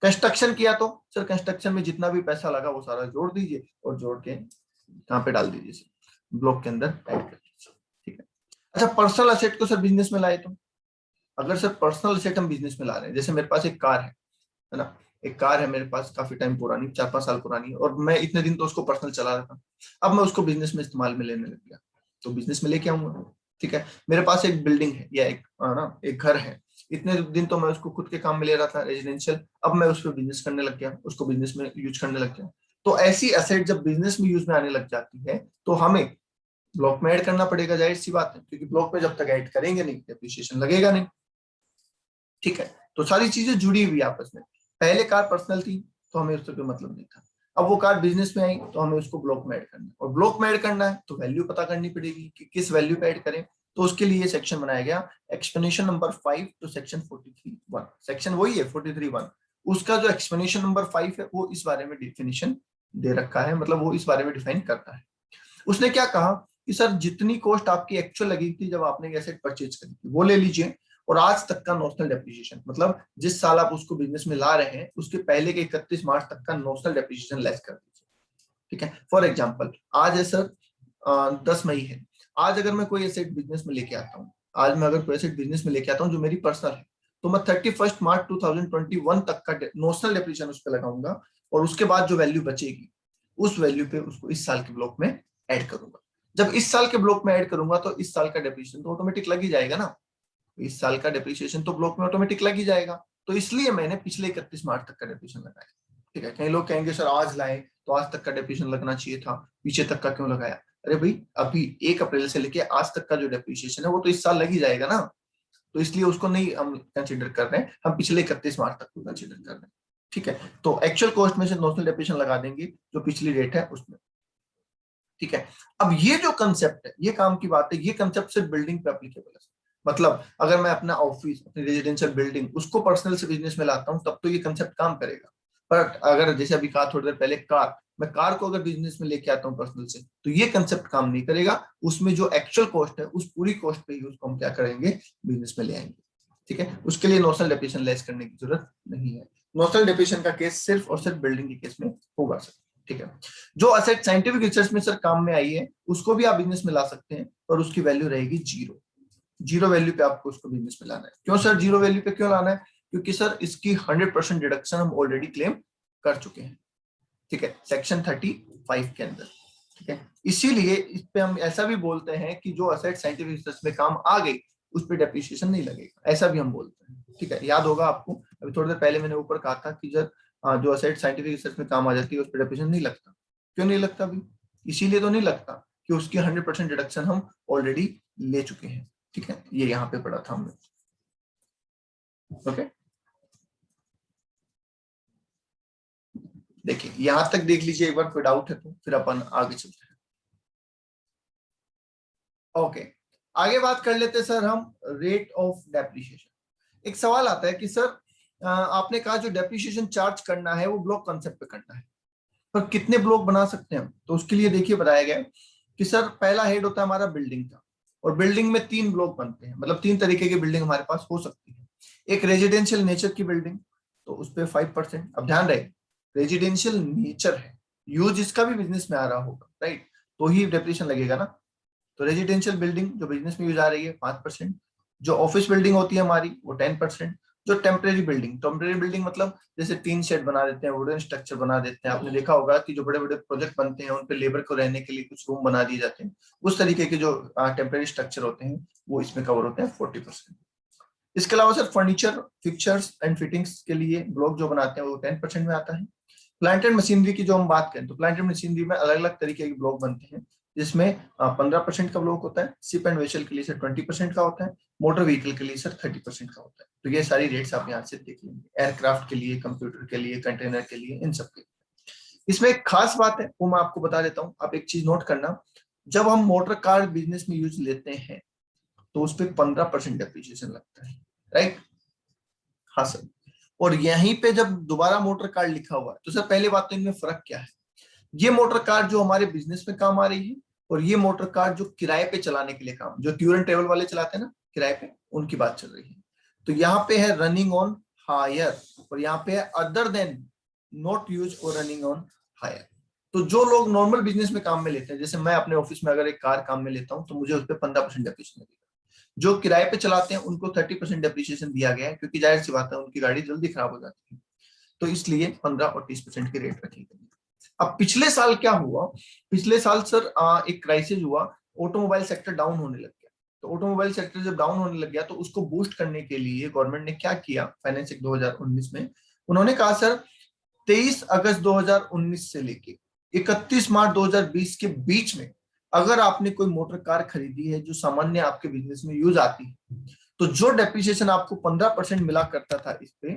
Speaker 1: कंस्ट्रक्शन किया तो सर कंस्ट्रक्शन में जितना भी पैसा लगा वो सारा जोड़ दीजिए और जोड़ के कहाँ पे डाल दीजिए सर, ब्लॉक के अंदर ऐड कर दीजिए, ठीक है। अच्छा, पर्सनल असेट को सर बिजनेस में लाए तो, अगर सर पर्सनल असेट हम बिजनेस में ला रहे हैं, जैसे मेरे पास एक कार है ना, एक कार है मेरे पास काफी टाइम पुरानी, 4-5 साल पुरानी, और मैं इतने दिन तो उसको पर्सनल चला रहा था, अब मैं उसको बिजनेस में इस्तेमाल में लेने लग गया, तो बिजनेस में लेके आऊंगा, ठीक है। मेरे पास एक बिल्डिंग है या एक ना एक घर है, इतने दिन तो मैं उसको खुद के काम में ले रहा था रेजिडेंशियल, अब मैं उस पर बिजनेस करने लग गया, उसको बिजनेस में यूज करने लग गया। तो ऐसी एसेट जब बिजनेस में यूज में आने लग जाती है तो हमें ब्लॉक में ऐड करना पड़ेगा, जाहिर सी बात है, क्योंकि ब्लॉक में जब तक ऐड करेंगे नहीं डेप्रिसिएशन लगेगा नहीं, ठीक है। तो सारी चीजें जुड़ी हुई आपस में। पहले कार पर्सनल थी तो हमें उससे कोई मतलब नहीं था, अब वो कार बिजनेस में आई तो हमें उसको ब्लॉक में ऐड करना है, और ब्लॉक में ऐड करना है तो वैल्यू पता करनी पड़ेगी कि किस वैल्यू पे ऐड करें। तो उसके लिए सेक्शन बनाया गया explanation number 5 to section 43(1), section वही है 43(1), उसका जो एक्सप्लेनेशन नंबर 5 है वो इस बारे में डिफिनेशन दे रखा है, मतलब वो इस बारे में डिफाइन करता है। उसने क्या कहा कि सर जितनी कॉस्ट आपकी एक्चुअल लगी थी जब आपने एसेट परचेज करी थी वो ले लीजिए, और आज तक का नॉशनल डेप्रिसिएशन, मतलब जिस साल आप उसको बिजनेस में ला रहे हैं उसके पहले के 31 मार्च तक का नॉशनल डेप्रिसिएशन लेस कर दीजिए, ठीक है। फॉर एग्जांपल आज है सर 10 मई है, आज अगर मैं कोई एसेट बिजनेस में लेके आता हूँ, आज मैं अगर कोई एसेट बिजनेस में लेके आता हूँ जो मेरी पर्सनल है, तो मैं 31 मार्च 2021 तक का नॉशनल डेप्रिसिएशन उस पर लगाऊंगा, और उसके बाद जो वैल्यू बचेगी उस वैल्यू पे उसको इस साल के ब्लॉक में ऐड करूंगा। जब इस साल के ब्लॉक में ऐड करूंगा तो इस साल का डेप्रिसिएशन तो ऑटोमेटिक लग ही जाएगा ना, इस साल का डेप्रिसिएशन तो ब्लॉक में ऑटोमेटिक लग ही जाएगा। तो इसलिए मैंने पिछले 31 मार्च तक का डेप्रिसिएशन लगाया, ठीक है। कई लोग कहेंगे सर आज लाए तो आज तक का डेप्रिसिएशन लगना चाहिए था, पीछे तक का क्यों लगाया? अरे भाई अभी 1 अप्रैल से लेके आज तक का जो डेप्रिसिएशन है वो तो इस साल लग ही जाएगा ना, तो इसलिए उसको नहीं हम कंसिडर कर रहे हैं, हम पिछले 31 मार्च तक को कंसिडर कर रहे हैं। ठीक है, तो एक्चुअल कॉस्ट में से नोशनल डेप्रिसिएशन लगा देंगे जो पिछली डेट है उसमें। ठीक है, अब ये जो कंसेप्ट है, ये काम की बात है, ये कंसेप्ट सिर्फ बिल्डिंग पे एप्लीकेबल है। मतलब अगर मैं अपना ऑफिस, अपनी रेजिडेंशियल बिल्डिंग, उसको पर्सनल से बिजनेस में लाता हूं तब तो ये कंसेप्ट काम करेगा। पर अगर जैसे अभी कहा थोड़ी देर पहले कार, मैं कार को अगर बिजनेस में लेके आता हूँ पर्सनल से, तो ये कंसेप्ट काम नहीं करेगा। उसमें जो एक्चुअल कॉस्ट है उस पूरी कॉस्ट पे ही उसको हम क्या करेंगे, बिजनेस में ले आएंगे। ठीक है, उसके लिए नोशनल डेप्रिसिएशन लेस करने की जरूरत नहीं है। नोशनल डेप्रिसिएशन का केस सिर्फ और सिर्फ बिल्डिंग के केस में होगा सर। ठीक है, जो असेट साइंटिफिक रिसर्च में सर काम में आई है उसको भी आप बिजनेस में ला सकते हैं, और उसकी वैल्यू रहेगी जीरो। जीरो वैल्यू पे आपको उसको बिजनेस में लाना है। क्यों सर जीरो वैल्यू पे क्यों लाना है? क्योंकि सर इसकी 100% डिडक्शन हम ऑलरेडी क्लेम कर चुके हैं। ठीक है, सेक्शन 35 के अंदर। ठीक है, इसीलिए इस पे हम ऐसा भी बोलते हैं कि जो असेट साइंटिफिक रिसर्च में काम आ गई उस पर डेप्रिसिएशन नहीं लगेगा, ऐसा भी हम बोलते हैं। ठीक है, याद होगा आपको, अभी थोड़ी देर पहले मैंने ऊपर कहा था कि जब जो असेट साइंटिफिक रिसर्च में काम आ जाती है उस पर डेप्रिसिएशन नहीं लगता। क्यों नहीं लगता अभी? इसीलिए तो नहीं लगता कि उसकी 100% डिडक्शन हम ऑलरेडी ले चुके हैं। ठीक है, ये यहाँ पे पढ़ा था हमने। ओके, देखिए यहां तक देख लीजिए एक बार, कोई डाउट है तो फिर अपन आगे चलते हैं। ओके, आगे बात कर लेते हैं सर हम रेट ऑफ डेप्रिसिएशन। एक सवाल आता है कि सर आपने कहा जो डेप्रिसिएशन चार्ज करना है वो ब्लॉक कॉन्सेप्ट पे करना है, पर कितने ब्लॉक बना सकते हैं हम? तो उसके लिए देखिए बताया गया कि सर पहला हेड होता है हमारा बिल्डिंग का, और बिल्डिंग में 3 ब्लॉक बनते हैं, मतलब 3 तरीके की बिल्डिंग हमारे पास हो सकती है। एक रेजिडेंशियल नेचर की बिल्डिंग, तो उस पर 5%। अब ध्यान रहे रेजिडेंशियल नेचर है, यूज इसका भी बिजनेस में आ रहा होगा, राइट, तो ही डेप्रिसिएशन लगेगा ना। तो रेजिडेंशियल बिल्डिंग जो बिजनेस में यूज आ रही है 5%। जो ऑफिस बिल्डिंग होती है हमारी वो 10%। जो टेम्परेरी बिल्डिंग मतलब जैसे टीन शेड बना देते हैं, वुडन स्ट्रक्चर बना देते हैं, आपने देखा होगा कि जो बड़े बड़े प्रोजेक्ट बनते हैं उन पे लेबर को रहने के लिए कुछ रूम बना दिए जाते हैं, उस तरीके के जो टेम्परेरी स्ट्रक्चर होते हैं वो इसमें कवर होते हैं 40%। इसके अलावा sir furniture, fixtures and fittings के लिए ब्लॉक जो बनाते हैं वो 10% में आता है। प्लांट एंड मशीनरी की जो हम बात करें तो प्लांट एंड मशीनरी में अलग अलग तरीके के ब्लॉक बनते हैं, जिसमें 15% का ब्लॉक होता है, शिप एंड वेसल के लिए सर 20% का होता है, मोटर व्हीकल के लिए सर 30% का होता है। तो ये सारी रेट्स आप यहाँ से देख लेंगे, एयरक्राफ्ट के लिए, कंप्यूटर के लिए, कंटेनर के लिए, इन सब के। इसमें एक खास बात है वो मैं आपको बता देता हूँ, आप एक चीज नोट करना, जब हम मोटर कार बिजनेस में यूज लेते हैं तो उस पर 15% डेप्रिसिएशन लगता है, राइट? हाँ सर। और यहीं पे जब दोबारा मोटर कार लिखा हुआ है तो सर पहली बात तो इनमें फर्क क्या है? ये मोटर कार जो हमारे बिजनेस में काम आ रही है, और ये मोटर कार जो किराए पे चलाने के लिए काम, जो टूर एंड ट्रेवल वाले चलाते हैं ना किराए पे, उनकी बात चल रही है। तो यहाँ पे है रनिंग ऑन हायर, और यहाँ पे है other than not use for running on hire. तो जो लोग नॉर्मल बिजनेस में काम में लेते हैं, जैसे मैं अपने ऑफिस में अगर एक कार काम में लेता हूँ तो मुझे उस पर 15% डेप्रिसिएशन लगेगा। जो किराए पे चलाते हैं उनको 30% डेप्रिसिएशन दिया गया है, क्योंकि जाहिर सी बात है उनकी गाड़ी जल्दी खराब हो जाती है, तो इसलिए 15 और 30% की रेट रखी गई। अब पिछले साल क्या हुआ? पिछले साल सर एक क्राइसिस हुआ, ऑटोमोबाइल सेक्टर डाउन होने लग गया। तो ऑटोमोबाइल सेक्टर जब डाउन होने लग गया तो उसको बूस्ट करने के लिए गवर्नमेंट ने क्या किया, फाइनेंस एक्ट 2019 में उन्होंने कहा सर 23 अगस्त 2019 से लेके 31 मार्च 2020 के बीच में अगर आपने कोई मोटर कार खरीदी है जो सामान्य आपके बिजनेस में यूज आती है, तो जो डेप्रिसिएशन आपको 15% मिला करता था इस पे,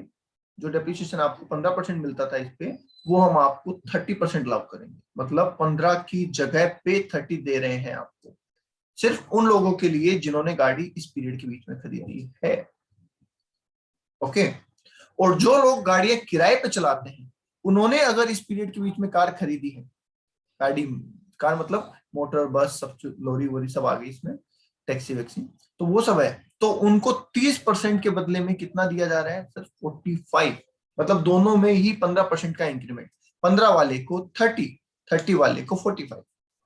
Speaker 1: जो डेप्रिसिएशन आपको 15% मिलता था इस पे, वो हम आपको 30% लागू करेंगे। मतलब 15 की जगह पे 30 दे रहे हैं आपको, सिर्फ उन लोगों के लिए जिन्होंने गाड़ी इस पीरियड के बीच में खरीदी है। ओके, और जो लोग गाड़ियां किराए पे चलाते हैं उन्होंने अगर इस पीरियड के बीच में कार खरीदी है, गाड़ी, कार मतलब मोटर, बस, सब लोरी वोरी सब आ गई इसमें, टैक्सी वैक्सी, तो वो सब है, तो उनको 30% के बदले में कितना दिया जा रहा है सर? 45। मतलब दोनों में ही 15% का इंक्रीमेंट, 15 वाले को 30, 30 वाले को 45।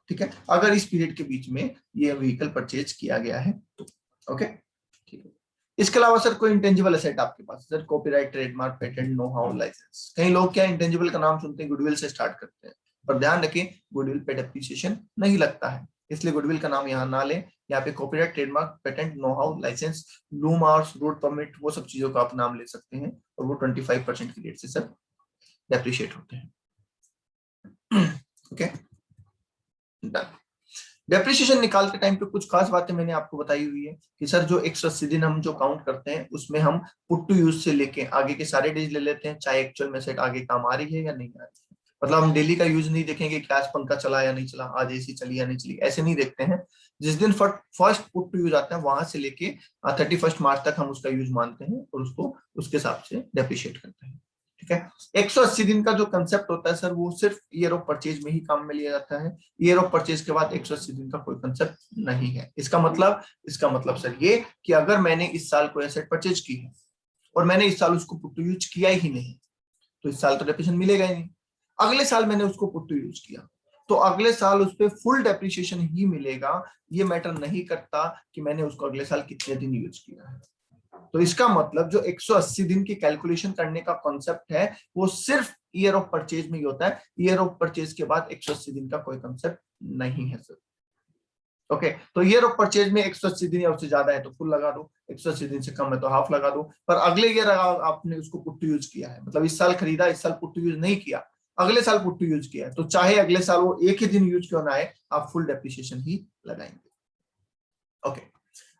Speaker 1: ठीक है, अगर इस पीरियड के बीच में ये व्हीकल परचेज किया गया है तो। ओके, ठीक है। इसके अलावा सर कोई इंटेंजिबल एसेट आपके पास? Sir copyright, trademark, patent, know how, license. कई लोग क्या इंटेंजिबल का नाम सुनते हैं गुडविल से स्टार्ट करते हैं, पर ध्यान रखें गुडविल पे डेप्रिसिएशन नहीं लगता है, इसलिए गुडविल का नाम यहाँ ना लें। यहाँ पे copyright, trademark, patent, know how, licence, bloom hours, road permit, वो सब चीजों का आप नाम ले सकते हैं, और वो 25% की रेट से सर डेप्रिशिएट होते हैं। Okay, done. डेप्रिसिएशन निकालते टाइम पे कुछ खास बातें मैंने आपको बताई हुई है कि सर जो 180 दिन हम जो काउंट करते हैं उसमें हम पुट टू यूज से लेके आगे के सारे डेज ले लेते हैं, चाहे एक्चुअल में सेट आगे काम आ रही है या नहीं आ रही है। मतलब हम डेली का यूज नहीं देखेंगे कि आज पंखा चला या नहीं चला, आज एसी चली या नहीं चली, ऐसे नहीं देखते हैं। जिस दिन फर्स्ट पुट टू यूज आता है वहां से लेके 31 मार्च तक हम उसका यूज मानते हैं और उसको उसके हिसाब से डेप्रिशिएट करते हैं। ठीक है। 180 दिन का जो कंसेप्ट होता है सर वो सिर्फ ईयर ऑफ परचेज में ही काम में लिया जाता है। ईयर ऑफ परचेज के बाद 180 दिन का कोई कंसेप्ट नहीं है। इसका मतलब सर ये कि अगर मैंने इस साल कोई एसेट परचेज की है और मैंने इस साल उसको पुट टू यूज किया ही नहीं, तो इस साल तो डेप्रिसिएशन मिलेगा ही नहीं। अगले साल मैंने उसको पुट टू यूज किया तो अगले साल उस पर फुल डेप्रिसिएशन ही मिलेगा। ये मैटर नहीं करता कि मैंने उसको अगले साल कितने दिन यूज किया है। तो इसका मतलब जो 180 दिन की कैलकुलेशन करने का कॉन्सेप्ट है वो सिर्फ ईयर ऑफ परचेज में ही होता है। ईयर ऑफ परचेज के बाद 180 दिन का कोई कॉन्सेप्ट नहीं है सर। ओके, तो ईयर ऑफ परचेज में 180 दिन या उससे ज्यादा है तो फुल लगा दो, 180 दिन से कम है तो हाफ लगा दो। पर अगले ईयर आपने उसको पुट टू यूज किया है, मतलब इस साल खरीदा, इस साल पुट टू यूज नहीं किया, अगले साल पुट टू यूज किया है, तो चाहे अगले साल वो एक ही दिन यूज क्यों ना आए, आप फुल डेप्रिसिएशन ही लगाएंगे। ओके,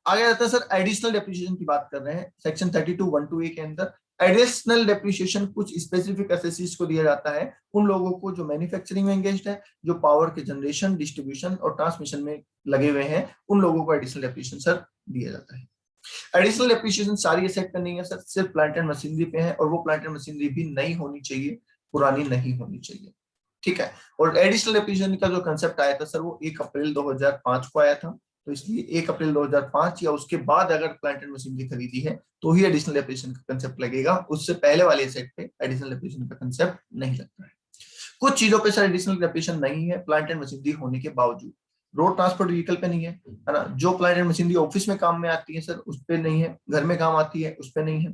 Speaker 1: आगे आता है सर एडिशनल डेप्रिसिएशन की बात कर रहे हैं। सेक्शन 32(1)(a) के अंदर एडिशनल डेप्रिसिएशन कुछ स्पेसिफिक एसेसीज को दिया जाता है उन लोगों को जो मैन्युफैक्चरिंग में एंगेज्ड है, जो पावर के जनरेशन, डिस्ट्रीब्यूशन और ट्रांसमिशन में लगे हुए हैं, उन लोगों को एडिशनल डेप्रिसिएशन सर दिया जाता है। एडिशनल डेप्रिसिएशन सारी एसेट पे नहीं है सर, सिर्फ प्लांट एंड मशीनरी पे है, और वो प्लांट एंड मशीनरी भी नई होनी चाहिए, पुरानी नहीं होनी चाहिए। ठीक है। और एडिशनल डेप्रिसिएशन का जो कंसेप्ट आया था सर वो 1 अप्रैल 2005 को आया था। तो इसलिए 1 अप्रैल 2005 या उसके बाद अगर प्लांट एंड मशीनरी खरीदी है तो ही एडिशनल डेप्रिसिएशन का कंसेप्ट लगेगा, उससे पहले वाले एसेट पे एडिशनल डेप्रिसिएशन का कंसेप्ट नहीं लगता है। कुछ चीजों पे सर एडिशनल डेप्रिसिएशन नहीं है प्लांट एंड मशीनरी होने के बावजूद। रोड ट्रांसपोर्ट व्हीकल पे नहीं है ना, जो प्लांट एंड मशीनरी ऑफिस में काम में आती है सर उस पे नहीं है, घर में काम आती है उस पे नहीं है।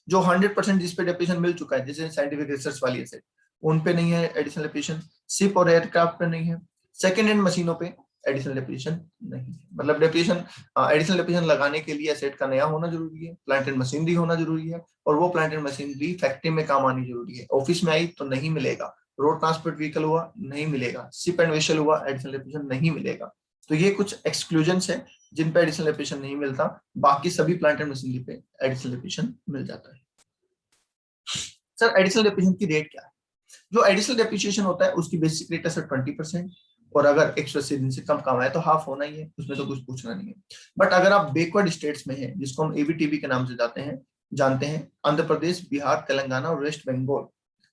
Speaker 1: जो 100% जिस पे डेप्रिसिएशन मिल चुका है जैसे साइंटिफिक रिसर्च वाली एसेट, उन पे नहीं है एडिशनल डेप्रिसिएशन। शिप और एयरक्राफ्ट पे नहीं है। सेकेंड हैंड मशीनों पे एडिशनल डेप्रिसिएशन नहीं है। मतलब डेप्रिसिएशन, एडिशनल डेप्रिसिएशन लगाने के लिए एसेट का नया होना जरूरी है, प्लांट एंड मशीनरी होना जरूरी है, और वो प्लांट एंड मशीनरी फैक्ट्री में काम आनी जरूरी है। ऑफिस में आई तो नहीं मिलेगा, रोड ट्रांसपोर्ट व्हीकल हुआ नहीं मिलेगा, शिप एंड वेसल हुआ एडिशनल डेप्रिसिएशन नहीं मिलेगा। तो ये कुछ एक्सक्लूजन्स है जिन पे एडिशनल डेप्रिसिएशन नहीं मिलता, बाकी सभी प्लांट एंड मशीनरी पे एडिशनल डेप्रिसिएशन मिल जाता है। सर एडिशनल डेप्रिसिएशन की रेट क्या है? जो एडिशनल डेप्रिसिएशन होता है उसकी बेसिक रेट है सर 20%, और अगर 180 दिन से कम काम आए तो हाफ होना ही है, उसमें तो कुछ पूछना नहीं है। बट अगर आप बैकवर्ड स्टेट्स में हैं, जिसको हम एबीटीबी के नाम से जानते हैं, आंध्र प्रदेश, बिहार, तेलंगाना और वेस्ट बंगाल,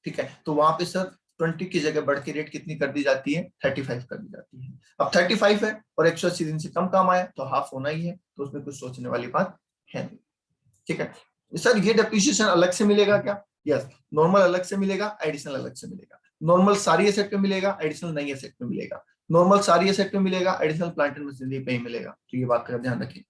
Speaker 1: ठीक है, तो वहां पे सर 20 की जगह बढ़ के रेट कितनी कर दी जाती है, 35 कर दी जाती है। अब 35 है और 180 दिन से कम काम आया तो हाफ होना ही है, तो उसमें कुछ सोचने वाली बात है नहीं। ठीक है सर, ये डेप्रिसिएशन अलग से मिलेगा क्या? यस, नॉर्मल अलग से मिलेगा, एडिशनल अलग से मिलेगा। नॉर्मल सारी एसेट पे मिलेगा, एडिशनल नई एसेट पे मिलेगा। नॉर्मल सारी एसेट पे मिलेगा, एडिशनल प्लांट एंड मशीनरी पे ही मिलेगा। तो ये बात का ध्यान रखिए।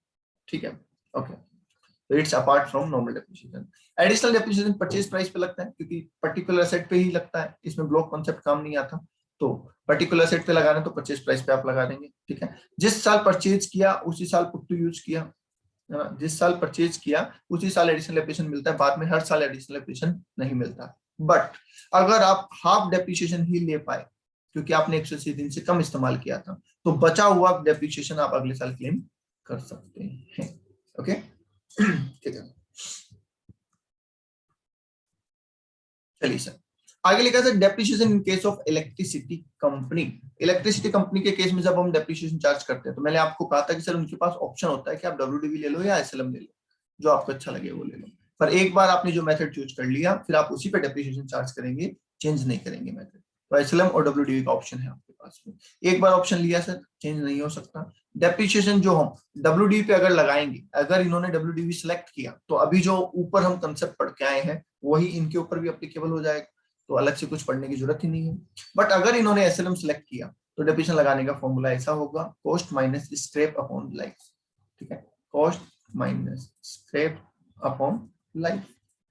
Speaker 1: ठीक है, ओके, तो it's apart from normal depreciation. Additional depreciation purchase price पे लगता है क्योंकि पर्टिकुलर एसेट पे ही लगता है, इसमें ब्लॉक कॉन्सेप्ट काम नहीं आता। तो पर्टिकुलर एसेट पे लगाना तो परचेज प्राइस पे आप लगा देंगे। ठीक है, जिस साल परचेज किया उसी साल पुट टू यूज किया, है ना, जिस साल परचेज किया उसी साल एडिशनल डेप्रिसिएशन मिलता है, बाद में हर साल एडिशनल डेप्रिसिएशन नहीं मिलता। बट अगर आप हाफ डेप्रिसिएशन ही ले पाए क्योंकि आपने 180 दिन से कम इस्तेमाल किया था, तो बचा हुआ डेप्रिसिएशन आप अगले साल क्लेम कर सकते हैं। ओके, ठीक है, चलिए सर आगे लिखा है depreciation in case of electricity company. Electricity company के केस में जब हम डेप्रिसिएशन चार्ज करते हैं तो मैंने आपको कहा था कि सर उनके पास ऑप्शन होता है कि आप डब्ल्यूडीवी ले लो या एसएलएम ले लो, जो आपको अच्छा लगे वो ले लो। पर एक बार आपने जो मेथड चूज कर लिया फिर आप उसी पे डेप्रिसिएशन चार्ज करेंगे, चेंज नहीं करेंगे मेथड। तो एसएलएम और डब्ल्यूडीवी का ऑप्शन है आपके पास में। एक बार ऑप्शन लिया सर, चेंज नहीं हो सकता। डेप्रिसिएशन जो हम डब्ल्यूडीवी पे अगर लगाएंगे, अगर इन्होंने डब्ल्यूडीवी सिलेक्ट किया तो अभी जो ऊपर हम कंसेप्ट पढ़ के आए हैं वही इनके ऊपर भी एप्लीकेबल हो जाएगा, तो अलग से कुछ पढ़ने की जरूरत ही नहीं है। बट अगर इन्होंने एसएलएम सिलेक्ट किया तो डेप्रिसिएशन लगाने का फॉर्मूला ऐसा होगा, cost minus scrap upon life. ठीक है, cost minus scrap upon life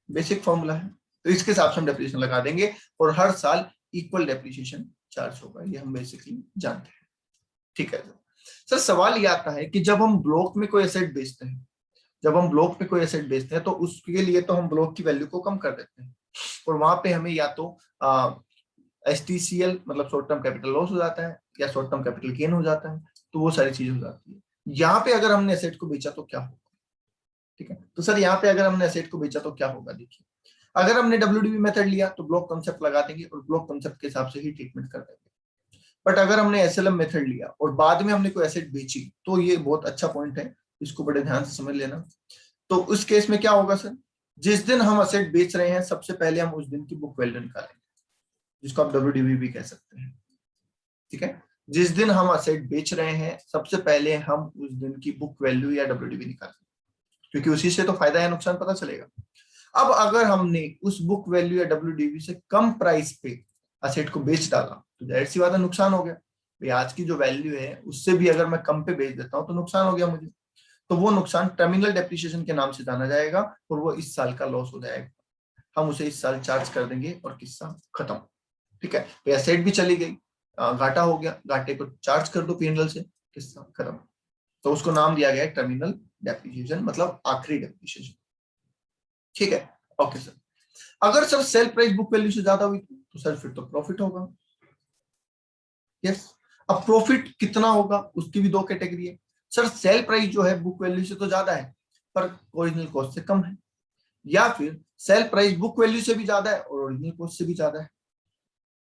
Speaker 1: basic formula है। तो इसके हिसाब से हम डेप्रिसिएशन लगा देंगे और हर साल इक्वल डेप्रिसिएशन चार्ज होगा, ये हम बेसिकली जानते हैं। ठीक है सर, सवाल ये आता है कि जब हम ब्लॉक में कोई एसेट बेचते हैं, तो उसके लिए तो हम ब्लॉक की वैल्यू को कम कर देते हैं और वहां पे हमें या तो एसटीसीएल मतलब शॉर्ट टर्म कैपिटल लॉस हो जाता है या शॉर्ट टर्म कैपिटल गेन हो जाता है। तो वो सारी चीजें हो जाती है। यहाँ पे अगर हमने एसेट को बेचा तो क्या होगा, ठीक है। तो सर यहाँ पे अगर हमने एसेट को बेचा तो क्या होगा, देखिए अगर हमने WDV मेथड लिया तो ब्लॉक कॉन्सेप्ट लगा देंगे और ब्लॉक कॉन्सेप्ट के हिसाब से ही ट्रीटमेंट कर देंगे। बट अगर हमने SLM मेथड लिया और बाद में हमने कोई एसेट बेची, तो ये बहुत अच्छा पॉइंट है, इसको बड़े ध्यान से समझ लेना। तो उस केस में क्या होगा सर, जिस दिन हम एसेट बेच रहे हैं सबसे पहले हम उस दिन की बुक वैल्यू निकालेंगे, जिसको आप WDV भी कह सकते हैं, ठीक है। जिस दिन हम एसेट बेच रहे हैं सबसे पहले हम उस दिन की बुक वैल्यू या WDV निकालेंगे, क्योंकि उसी से तो फायदा या नुकसान पता चलेगा। अब अगर हमने उस बुक वैल्यू या WDV से कम प्राइस पे एसेट को बेच डाला तो जाहिर सी बात है नुकसान हो गया भाई। आज की जो वैल्यू है उससे भी अगर मैं कम पे बेच देता हूं तो नुकसान हो गया मुझे। तो वो नुकसान टर्मिनल डेप्रिसिएशन के नाम से जाना जाएगा और वो इस साल का लॉस हो जाएगा, हम उसे इस साल चार्ज कर देंगे और किस्सा खत्म, ठीक है। तो एसेट भी चली गई, घाटा हो गया, घाटे को चार्ज कर दो P&L से, किस्सा खत्म। तो उसको नाम दिया गया है टर्मिनल डेप्रिसिएशन, मतलब आखिरी डेप्रिसिएशन, ठीक है। ओके सर, अगर sir sale price book value से ज्यादा हुई तो सर फिर तो प्रॉफिट होगा, यस। अब प्रॉफिट कितना होगा उसकी भी दो कैटेगरी है। सर सेल प्राइस जो है बुक वैल्यू से तो ज्यादा है पर ओरिजिनल कॉस्ट से कम है, या फिर सेल प्राइस बुक वैल्यू से भी ज्यादा है और ओरिजिनल कॉस्ट से भी ज्यादा है,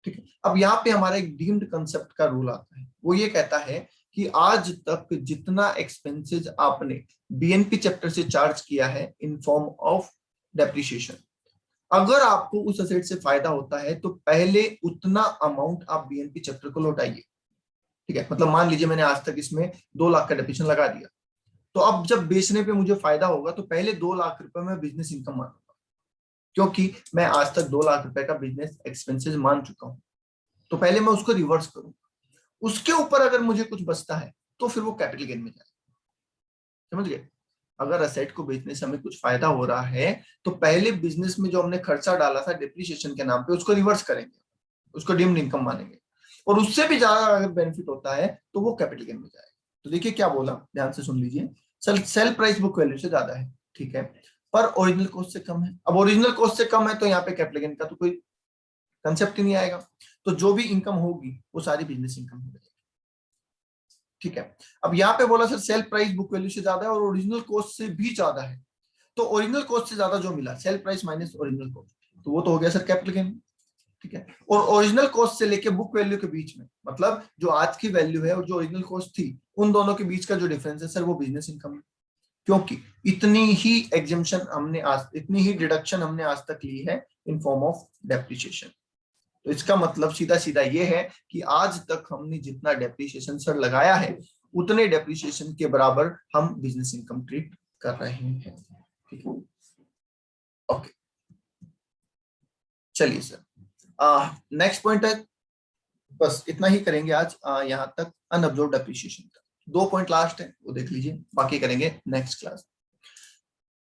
Speaker 1: ठीक है। अब यहाँ पे हमारा एक डीम्ड कंसेप्ट का रूल आता है, वो ये कहता है कि आज तक जितना एक्सपेंसेस आपने BNP चैप्टर से चार्ज किया है इन फॉर्म ऑफ डेप्रिसिएशन, अगर आपको उस एसेट से फायदा होता है तो पहले उतना अमाउंट आप BNP चैप्टर को लौटाइए, ठीक है। मतलब मान लीजिए मैंने आज तक इसमें 2 लाख का डेप्रिसिएशन लगा दिया, तो अब जब बेचने पे मुझे फायदा होगा तो पहले 2 लाख रुपए में बिजनेस इनकम मानूंगा, क्योंकि मैं आज तक 2 लाख रुपए का बिजनेस एक्सपेंसेस मान चुका हूं। तो पहले मैं उसको रिवर्स करूंगा, उसके ऊपर अगर मुझे कुछ बचता है तो फिर वो कैपिटल गेन में जाएगा, समझ गए। अगर असेट को बेचने से हमें कुछ फायदा हो रहा है तो पहले बिजनेस में जो हमने खर्चा डाला था डेप्रिसिएशन के नाम पे उसको रिवर्स करेंगे, उसको डीम्ड इनकम मानेंगे, और उससे भी ज्यादा अगर बेनिफिट होता है तो वो कैपिटल गेन में जाएगा। तो देखिए क्या बोला, ध्यान से सुन लीजिए। सेल प्राइस बुक वैल्यू से ज्यादा है, ठीक है, पर ओरिजिनल कॉस्ट से कम है। अब ओरिजिनल कॉस्ट से कम है तो यहाँ पे कैपिटल गेन का तो कोई कंसेप्ट ही नहीं आएगा, तो जो भी इनकम होगी वो सारी बिजनेस इनकम हो जाएगी, ठीक है। अब यहाँ पे बोला sir sale price book value से ज्यादा है और ओरिजिनल कॉस्ट से भी ज्यादा है, तो ओरिजिनल कॉस्ट से ज्यादा जो मिला sale price minus original cost, तो वो तो हो गया सर कैपिटल गेन, ठीक है। और ओरिजिनल कॉस्ट से लेके बुक वैल्यू के बीच में, मतलब जो आज की वैल्यू है और जो ओरिजिनल कॉस्ट थी, उन दोनों के बीच का जो डिफरेंस है सर वो बिजनेस इनकम है, क्योंकि इतनी ही एग्जेम्पशन हमने आज, इतनी ही डिडक्शन हमने आज तक ली है इन फॉर्म ऑफ डेप्रिसिएशन। तो इसका मतलब सीधा सीधा ये है कि आज तक हमने जितना डेप्रिसिएशन सर लगाया है उतने डेप्रिसिएशन के बराबर हम बिजनेस इनकम ट्रीट कर रहे हैं, ठीक है। ओके, चलिए सर नेक्स्ट पॉइंट है, बस इतना ही करेंगे आज, यहाँ तक अनअब्जॉर्ब्ड डेप्रिसिएशन का 2 पॉइंट लास्ट है वो देख लीजिए, बाकी करेंगे next class.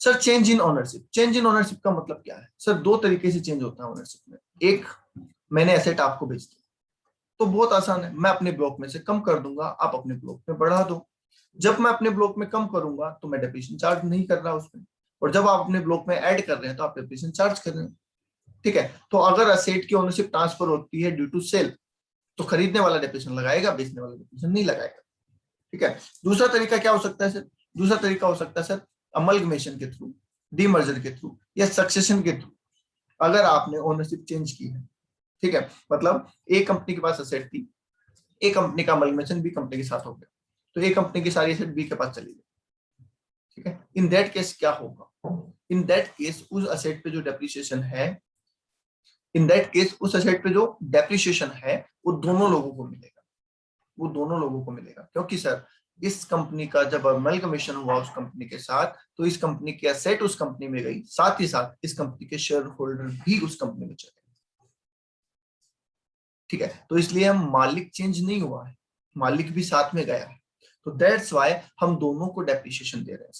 Speaker 1: Sir change in ownership, change in ownership का मतलब क्या है सर, 2 तरीके से चेंज होता है ओनरशिप में। एक, मैंने एसेट आपको बेच दिया तो बहुत आसान है, मैं अपने ब्लॉक में से कम कर दूंगा, आप अपने ब्लॉक में बढ़ा दो। जब मैं अपने ब्लॉक में कम करूंगा तो मैं डेप्रिसिएशन चार्ज नहीं कर रहा उसमें, और जब आप अपने ब्लॉक में ऐड कर रहे हैं तो आप डेप्रिसिएशन चार्ज कर रहे हैं, ठीक है। तो अगर एसेट की ओनरशिप ट्रांसफर होती है ड्यू टू सेल तो खरीदने वाला डेप्रिसिएशन लगाएगा, बेचने वाला डेप्रिसिएशन नहीं लगाएगा, ठीक है। दूसरा तरीका क्या हो सकता है सर, दूसरा तरीका हो सकता है सर अमलगमेशन के थ्रू, डीमर्जर के थ्रू या सक्सेशन के थ्रू। अगर आपने ओनरशिप चेंज की है, ठीक है, मतलब एक कंपनी के पास एसेट थी, एक कंपनी का अमलगमेशन बी कंपनी के साथ हो गया, तो एक कंपनी की सारी एसेट बी के पास चली गई, ठीक है। इन दैट केस क्या होगा, इन दैट केस उस एसेट पे जो डेप्रिसिएशन है, इन दैट केस उस एसेट पे जो डेप्रिसिएशन है वो दोनों लोगों को मिलेगा, वो दोनों लोगों को मिलेगा, क्योंकि सर इस कंपनी का जब अमलगमेशन हुआ उस कंपनी के साथ तो इस कंपनी की एसेट उस कंपनी में गई, साथ ही साथ इस कंपनी के शेयर होल्डर भी उस कंपनी में चले, ठीक है। तो इसलिए हम मालिक चेंज नहीं हुआ है, मालिक भी साथ में गया है, तो दैट्स व्हाई हम दोनों को डेप्रिसिएशन दे रहे हैं,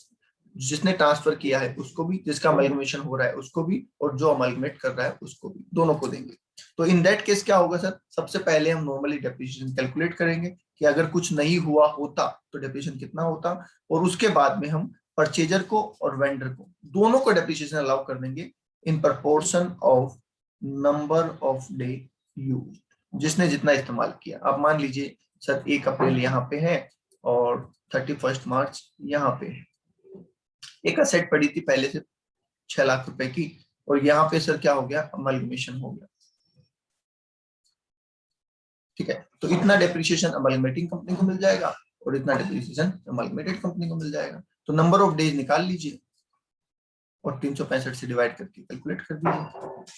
Speaker 1: जिसने ट्रांसफर किया है उसको भी, जिसका अमलगमेशन हो रहा है उसको भी, और जो अमलगमेट कर रहा है उसको भी, दोनों को देंगे। तो इन दैट केस क्या होगा सर, सबसे पहले हम नॉर्मली डेप्रिसिएशन कैलकुलेट करेंगे कि अगर कुछ नहीं हुआ होता तो डेप्रिसिएशन कितना होता, और उसके बाद में हम परचेजर को और वेंडर को दोनों को डेप्रिसिएशन अलाउ कर देंगे in proportion of number of day use, जिसने जितना इस्तेमाल किया। अब मान लीजिए सर 1 अप्रैल यहाँ पे है और 31 मार्च यहाँ पे एक असेट पड़ी थी पहले से 6 लाख रुपए की, और यहाँ पे सर क्या हो गया, अमलगमेशन हो गया। ठीक है, तो इतना डेप्रिसिएशन अमलगमेटिंग कंपनी को मिल जाएगा और इतना डेप्रिसिएशन अमलगमेटेड कंपनी को मिल जाएगा। तो नंबर ऑफ डेज निकाल लीजिए और 365 से डिवाइड करके कैलकुलेट कर दीजिए।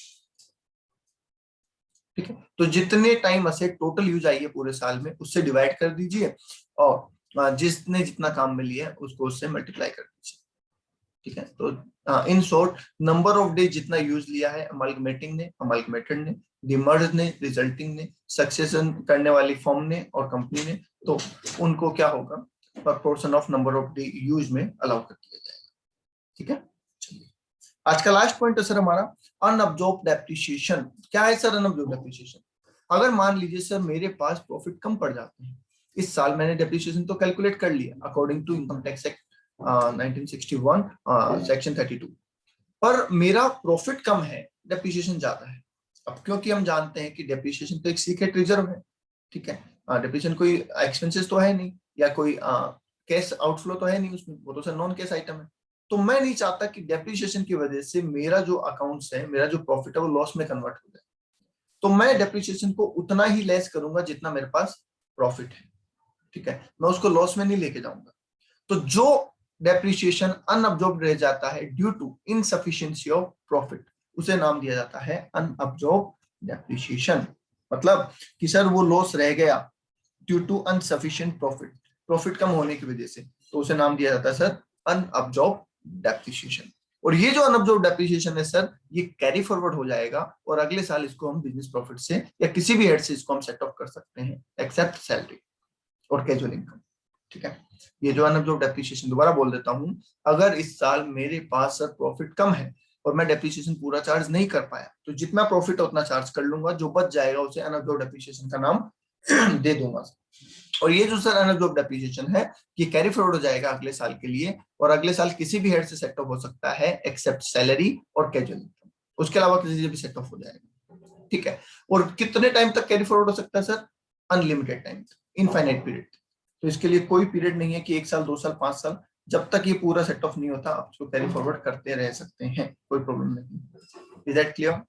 Speaker 1: ठीक है, तो जितने time asset total use I है पूरे साल में उससे डिवाइड कर दीजिए और जिसने जितना काम में लिया है उसको उससे मल्टीप्लाई कर दीजिए। ठीक है, तो in short number of days जितना यूज लिया है अमलगमेटिंग ने, अमलगमेटेड ने, डिमर्ज ने, रिजल्टिंग ने, सक्सेशन करने वाली फर्म ने और कंपनी ने, तो उनको क्या होगा, proportion of number of day use में अलाउ कर दिया जाएगा। ठीक है, चलिए आज का लास्ट पॉइंट है सर हमारा अनअब्जॉर्ब्ड डेप्रिसिएशन। क्या है सर अनअब्जॉर्ब्ड डेप्रिसिएशन? अगर मान लीजिए सर मेरे पास प्रॉफिट कम पड़ जाते हैं इस साल, मैंने डेप्रिसिएशन तो कैलकुलेट कर लिया according to income tax act 1961 section 32, पर मेरा प्रॉफिट कम है, डेप्रिसिएशन ज्यादा है। अब क्योंकि हम जानते हैं कि डेप्रिसिएशन तो एक सीक्रेट रिजर्व है, ठीक है, डेप्रिसिएशन कोई एक्सपेंसेस तो है नहीं या कोई कैश आउटफ्लो तो है नहीं उसमें, वो तो सर नॉन कैश आइटम है। तो मैं नहीं चाहता कि डेप्रिसिएशन की वजह से मेरा जो अकाउंट्स है, मेरा जो प्रॉफिट है वो लॉस में कन्वर्ट हो जाए, तो मैं डेप्रिसिएशन को उतना ही लेस करूंगा जितना मेरे पास प्रॉफिट है। ठीक है, मैं उसको लॉस में नहीं लेके जाऊंगा। तो जो डेप्रिसिएशन अनअब्जॉर्ब्ड रह जाता है due to insufficiency of profit, उसे नाम दिया जाता है अनअब्जॉर्ब्ड डेप्रिसिएशन। मतलब कि सर वो लॉस रह गया ड्यू टू अनसफिशिएंट प्रॉफिट, प्रॉफिट कम होने की वजह से, तो उसे नाम दिया जाता है सर अनअब्जॉर्ब्ड डेप्रिसिएशन। और ये जो अनअब्जॉर्ब्ड डेप्रिसिएशन है सर, ये कैरी फॉरवर्ड हो जाएगा और अगले साल इसको हम बिजनेस प्रॉफिट से या किसी भी हेड से इसको हम सेट ऑफ कर सकते हैं एक्सेप्ट सैलरी और कैजुअल इनकम। ठीक है, ये जो अनअब्जॉर्ब्ड डेप्रिसिएशन, दोबारा बोल देता हूं, अगर इस साल मेरे पास सर प्रॉफिट कम है और मैं डेप्रिसिएशन पूरा चार्ज नहीं कर पाया, तो जितना प्रॉफिट है उतना चार्ज कर लूंगा, जो बच जाएगा उसे अनअब्जॉर्ब्ड डेप्रिसिएशन का नाम दे दूंगा। और ये जो सर अनअब्जॉर्ब्ड डेप्रिसिएशन है, ये कैरी फॉरवर्ड हो जाएगा अगले साल के लिए, और अगले साल किसी भी हेड से सेट ऑफ हो सकता है एक्सेप्ट सैलरी और कैजुअल इनकम, उसके अलावा किसी से भी सेट ऑफ हो जाएगा। ठीक है, और कितने टाइम तक कैरी फॉरवर्ड हो सकता है sir? Unlimited time, infinite period. तो इसके लिए कोई पीरियड नहीं है कि 1 साल 2 साल 5 साल, जब तक ये पूरा सेट ऑफ नहीं होता आप इसको कैरी फॉरवर्ड करते रह सकते हैं, कोई प्रॉब्लम नहीं। Is that clear?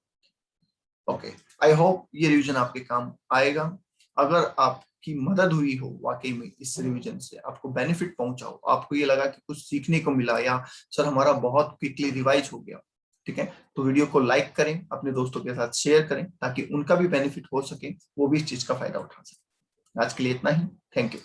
Speaker 1: Okay, I hope ये रिवीजन आपके काम आएगा। अगर आपकी मदद हुई हो वाकई में इस रिवीजन से, आपको बेनिफिट पहुंचा हो, आपको ये लगा कि कुछ सीखने को मिला या सर हमारा बहुत क्विकली रिवाइज हो गया, ठीक है, तो वीडियो को लाइक करें, अपने दोस्तों के साथ शेयर करें ताकि उनका भी बेनिफिट हो सके, वो भी इस चीज का फायदा उठा सके। आज के लिए इतना ही, थैंक यू।